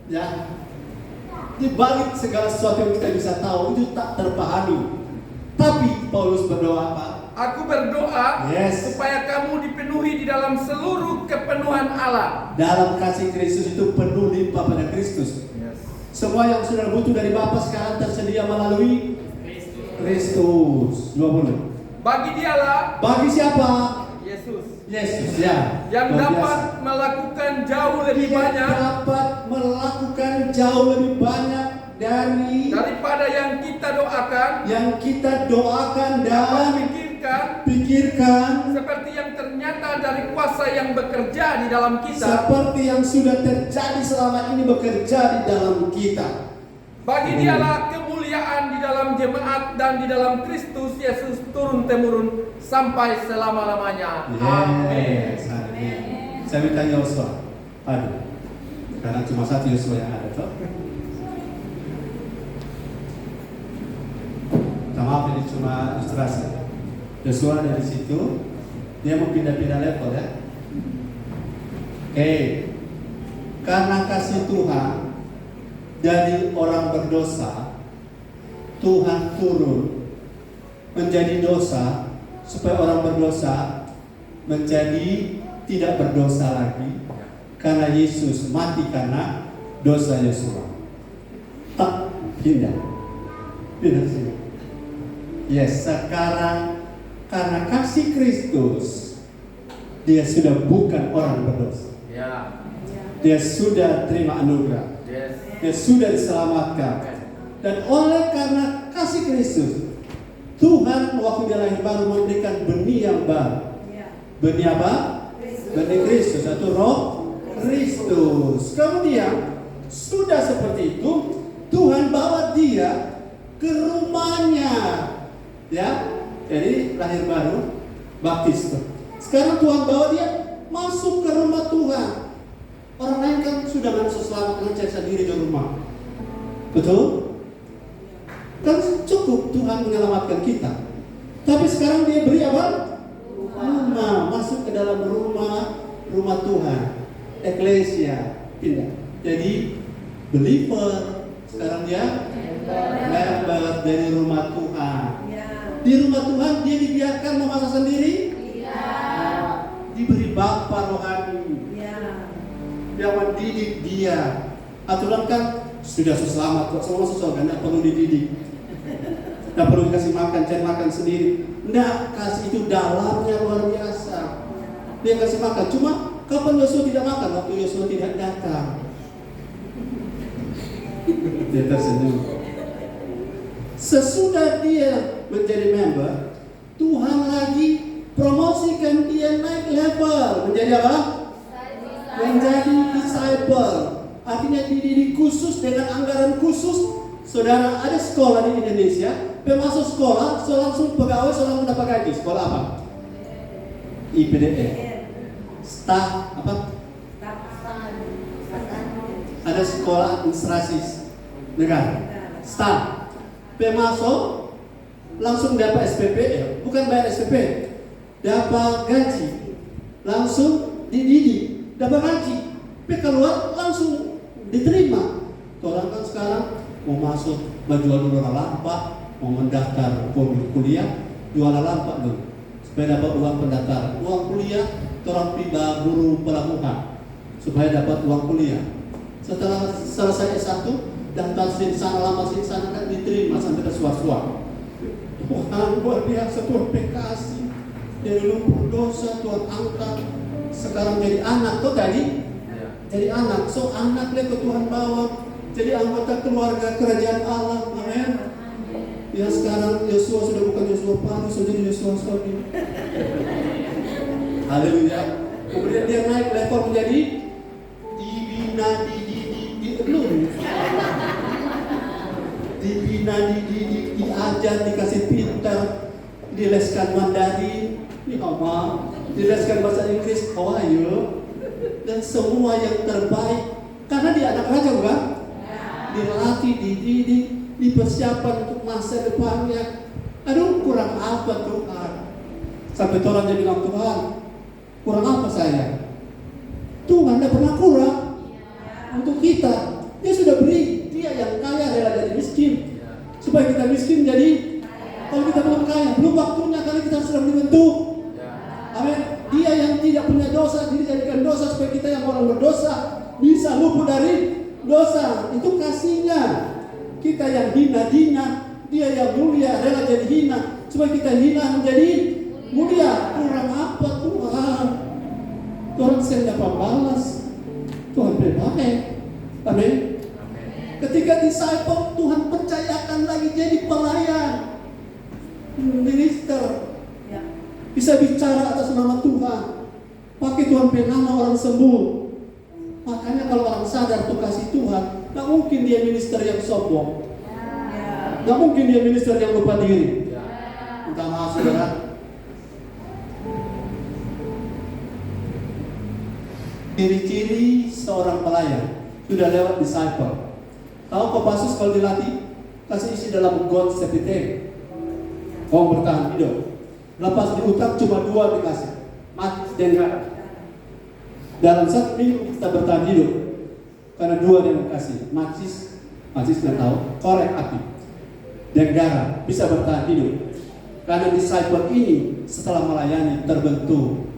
ya, di balik segala sesuatu yang kita bisa tahu itu tak terpahami. Tapi Paulus berdoa apa? Aku berdoa Yes. supaya kamu dipenuhi di dalam seluruh kepenuhan Allah. Dalam kasih Kristus itu penuh limpah pada Kristus. Semua yang sudah butuh dari Bapa sekarang tersedia melalui Kristus. 20. Bagi dialah, Bagi siapa? Yesus, Yesus ya. yang Luar dapat biasa. melakukan jauh lebih Dia banyak dapat melakukan jauh lebih banyak daripada yang kita doakan dan pikirkan, seperti yang ternyata dari kuasa yang bekerja di dalam kita. seperti yang sudah terjadi selama ini bekerja di dalam kita. Bagi dialah kemuliaan di dalam jemaat dan di dalam Kristus Yesus turun-temurun sampai selama-lamanya. Amin. Yes, amin. Saya minta Yosua. Aduh. Karena cuma satu Yosua yang ada, toh. Maaf ini cuma ilustrasi. Yosua dari situ, dia mau pindah-pindah level ya. Karena kasih Tuhan dari orang berdosa, Tuhan turun menjadi dosa supaya orang berdosa menjadi tidak berdosa lagi karena Yesus mati karena dosa Yosua. Tak pindah sini. Yes, sekarang karena kasih Kristus dia sudah bukan orang berdosa. Ya. Dia sudah terima anugerah. Dia sudah diselamatkan. Dan oleh karena kasih Kristus, Tuhan waktu dia lahir baru memberikan benih yang baru. Benih apa? Benih Kristus atau roh Kristus. Kemudian sudah seperti itu, Tuhan bawa dia ke rumahnya. Ya, jadi lahir baru, baptis. Sekarang Tuhan bawa dia masuk ke rumah Tuhan. Orang lain kan sudah nggak bisa selamat dengan cari sendiri di rumah. Betul? Kan cukup Tuhan menyelamatkan kita. Tapi sekarang dia beri apa? Rumah. Masuk ke dalam rumah Tuhan. Eklesia. Pindah. Jadi believer. Sekarang dia member dari rumah Tuhan. Di rumah Tuhan dia dibiarkan memasak sendiri? Diberi bapa rohani. Yang mendidik dia. Aturan kan sudah selamat kok, semua sesuatu, tidak perlu dididik, tidak perlu dikasih makan, cari makan sendiri. Tidak, kasih itu dalamnya luar biasa. Dia kasih makan, cuma kapan Yosua tidak makan? Waktu Yosua tidak datang. Dia tersenyum. Sesudah dia menjadi member, Tuhan lagi promosikan dia naik level. Menjadi apa? Menjadi disciple. Artinya dididik khusus dengan anggaran khusus. Saudara, ada sekolah di Indonesia, masuk sekolah, langsung pegawai, langsung dapat gaji. Sekolah apa? IPDN. Staf apa? Ada sekolah administrasi negara. Staf. Masuk, langsung dapat SPP, bukan bayar SPP, dapat gaji, langsung dididik, dapat gaji. Keluar langsung diterima. Orang kan sekarang mau masuk, mau jual dulu lampak, mau mendaftar kuliah, jual lampak dulu supaya dapat uang pendaftaran. Uang kuliah, orang pindah guru pelabuhan supaya dapat uang kuliah. Setelah selesai S1, daftar sini sana, lama sini sana, kan diterima sampai tersuar-suar. Tuhan luar biasa, Tuhan kasih. Dari lumpur dosa Tuhan angkat, sekarang jadi anak. Kok tadi? Jadi anak, so anaknya ke Tuhan bawa jadi anggota keluarga kerajaan Allah. Amin. Ya sekarang Yosua sudah bukan Yosua Paru, sudah jadi Yosua Sodi. Haleluya. Kemudian dia naik level menjadi dibina, dididik, diajar, dikasih pintar, dileskan Mandarin, dileskan bahasa Inggris, dan semua yang terbaik. Karena dia anak raja bukan? Dilatih, dididik, dipersiapkan untuk masa depannya. Aduh, kurang apa Tuhan? Sampai orang dia bilang, Tuhan, kurang apa saya? Tuhan tidak pernah kurang untuk kita. Dia sudah beri. Dia yang kaya rela jadi miskin supaya kita miskin jadi. Kalau kita belum kaya, belum waktunya, karena kita sedang dibentuk. Amin. Dia yang tidak punya dosa dijadikan dosa supaya kita yang orang berdosa bisa luput dari dosa. Itu kasihnya. Kita yang hina, dia yang mulia rela jadi hina supaya kita hina menjadi mulia. Kurang apa Tuhan? Tuhan saya dapat balas. Tuhan berbaik. Amin. Ketika disciple, Tuhan percayakan lagi jadi pelayan, minister, bisa bicara atas nama Tuhan, pakai Tuhan nama orang sembuh. Makanya kalau orang sadar tuh kasih Tuhan, gak mungkin dia minister yang sombong, gak mungkin dia minister yang lupa diri. Minta maaf saudara. Ciri-ciri seorang pelayan sudah lewat disciple. Tahu Kopassus kalau dilatih, kasih isi dalam got sepite, mau bertahan hidup. Lepas diutang cuma 2 dikasih, mati dan garam. Dalam 1 minggu kita bertahan hidup karena 2 dia kasih, macis nggak tahu, korek api dan garam bisa bertahan hidup. Karena disciple ini setelah melayani terbentuk.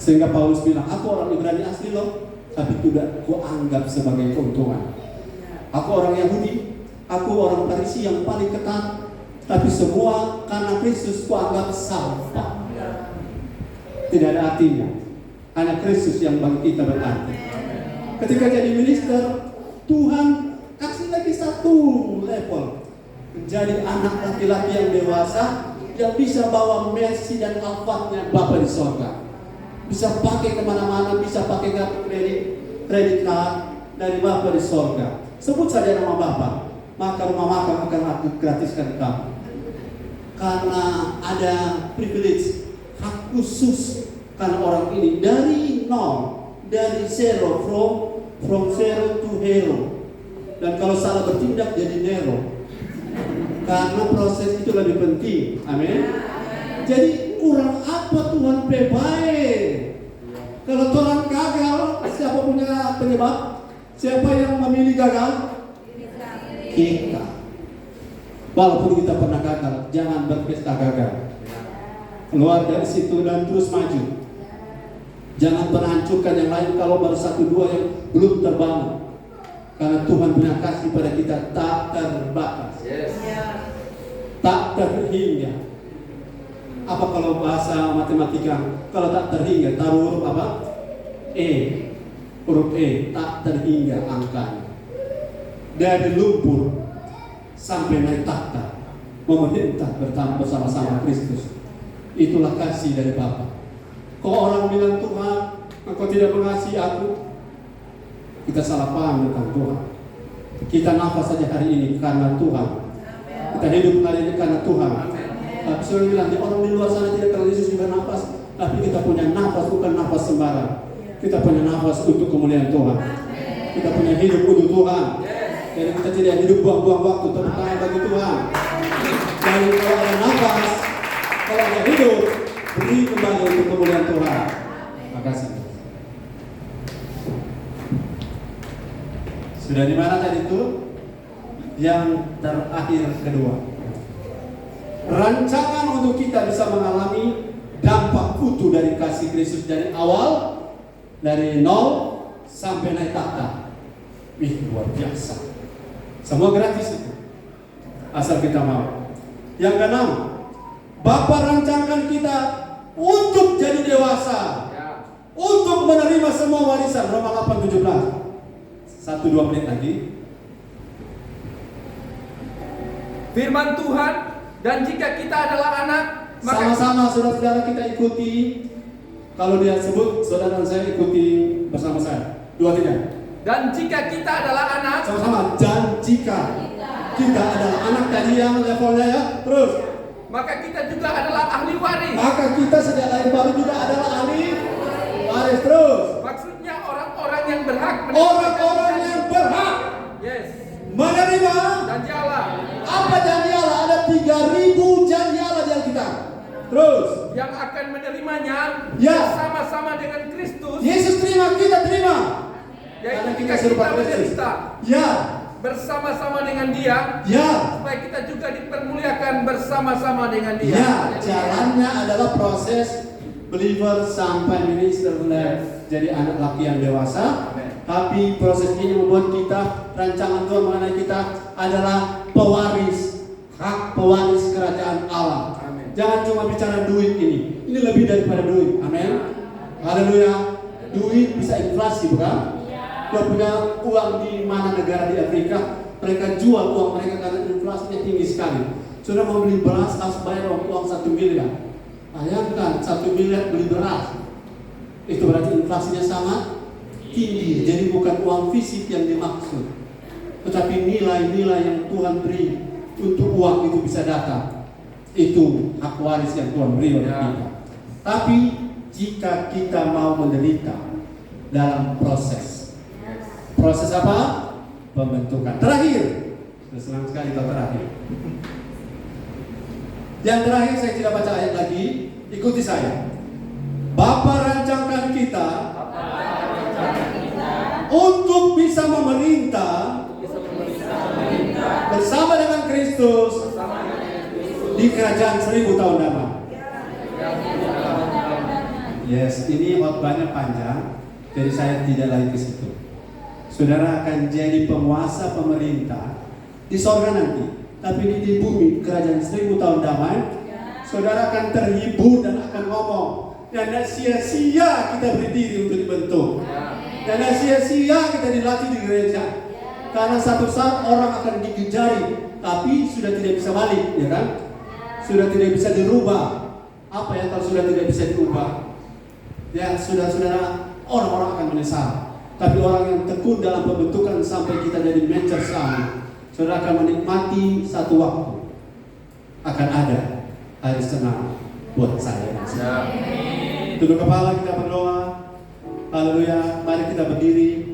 Sehingga Paulus bilang, aku orang Ibrani asli loh, tapi tidak kuanggap sebagai keuntungan. Aku orang Yahudi, aku orang Farisi yang paling ketat, tapi semua karena Kristus kuanggap sampah. Tidak ada artinya. Hanya Kristus yang bagi kita berarti. Ketika jadi minister, Tuhan kasih lagi satu level, menjadi anak laki-laki yang dewasa yang bisa bawa Mercy dan Alphardnya Bapa di sorga, bisa pakai kemana-mana, bisa pakai kartu kredit card dari Bapa di sorga. Sebut saja nama Bapa, maka rumah makan akan aku gratiskan kamu. Karena ada privilege, hak khusus, karena orang ini dari nol, dari zero, from zero to hero. Dan kalau salah bertindak jadi Nero, karena proses itu lebih penting. Amin. Jadi kurang apa Tuhan baik? Kalau Tuhan gagal, siapa punya penyebab? Siapa yang memilih gagal? Kita. Walaupun kita pernah gagal, jangan berpesta gagal. Keluar dari situ dan terus maju. Jangan pernah hancurkan yang lain kalau baru satu dua yang belum terbangun. Karena Tuhan punya kasih pada kita tak terbatas, tak terhingga. Apa kalau bahasa matematika? Kalau tak terhingga, taruh huruf apa? Huruf E, tak terhingga angkanya. Dari lumpur sampai naik takhta, memerintah bersama-sama Kristus. Itulah kasih dari Bapa. Kalau orang bilang Tuhan, engkau tidak mengasihi aku, kita salah paham tentang Tuhan. Kita nafas saja hari ini karena Tuhan. Kita hidup hari ini karena Tuhan. Tapi saya bilang, orang di luar sana tidak terlalu Yesus juga nafas, tapi kita punya nafas bukan nafas sembarang. Kita punya nafas untuk kemuliaan Tuhan. Kita punya hidup untuk Tuhan. Jadi kita tidak hidup buang-buang waktu, tepuk tangan bagi Tuhan. Dan kalau ada nafas, kalau ada hidup, beri kembali untuk kemuliaan Tuhan. Terima kasih. Sudah di mana tadi itu? Yang terakhir kedua. Rancangan untuk kita bisa mengalami dampak utuh dari kasih Kristus dari awal, dari nol sampai naik takhta. Luar biasa. Semua gratis itu, asal kita mau. Yang keenam, Bapa rancangkan kita untuk jadi dewasa, untuk menerima semua warisan. Roma 8:17. 1-2 menit lagi. Firman Tuhan, dan jika kita adalah anak, maka sama-sama saudara-saudara kita ikuti. Kalau dia sebut, saudara dan saya ikuti bersama saya. 2-3. Dan jika kita adalah anak, sama-sama. Dan jika kita adalah anak, tadi yang levelnya ya. Terus. maka kita juga adalah ahli waris. Maka kita sejak lahir baru juga adalah ahli waris. Terus. Maksudnya orang-orang yang berhak Orang-orang yang berhak menerima janji Allah. Apa janji Allah? Ada 3.000 janji Allah di Alkitab. Terus. Yang akan menerimanya bersama-sama dengan Kristus. Yesus terima, kita terima. Yaitu jika kita menderita bersama-sama dengan Dia, supaya kita juga dipermuliakan bersama-sama dengan Dia. Jalannya adalah proses believer sampai minister life, jadi anak laki yang dewasa. Tapi proses ini membuat kita, rancangan Tuhan mengenai kita adalah pewaris, hak pewaris kerajaan Allah. Jangan cuma bicara duit ini lebih daripada duit. Amin. Haleluya. Duit bisa inflasi, bukan? Dia punya uang di mana negara di Afrika, mereka jual uang mereka karena inflasinya tinggi sekali. Sudah mau beli beras harus bayar uang 1 miliar. Bayangkan 1 miliar beli beras, itu berarti inflasinya sangat tinggi. Jadi bukan uang fisik yang dimaksud, tetapi nilai-nilai yang Tuhan beri untuk uang itu bisa datang. Itu hak waris yang Tuhan beri oleh kita. Tapi jika kita mau menderita dalam proses apa? Pembentukan. Terakhir, senang sekali kalau terakhir. Yang terakhir saya tidak baca ayat lagi, ikuti saya. Bapa rancangkan kita untuk bisa memerintah bersama dengan Kristus di kerajaan 1000 tahun damai. Yes, ini khotbahnya panjang, jadi saya tidak lagi ke situ. Saudara akan jadi penguasa pemerintah di sorga nanti, tapi di bumi kerajaan 1000 tahun damai. Saudara akan terhibur dan akan ngomong, dan sia-sia kita berdiri untuk dibentuk, dan sia-sia kita dilatih di gereja. Karena satu saat orang akan gigit jari, tapi sudah tidak bisa balik, ya kan? Sudah tidak bisa dirubah. Apa ya kalau sudah tidak bisa dirubah? Ya, saudara-saudara, orang-orang akan menyesal. Tapi orang yang tekun dalam pembentukan sampai kita jadi manajer saham, saudara akan menikmati satu waktu. Akan ada hari senang buat saya. Tunduk kepala, kita berdoa. Haleluya. Mari kita berdiri.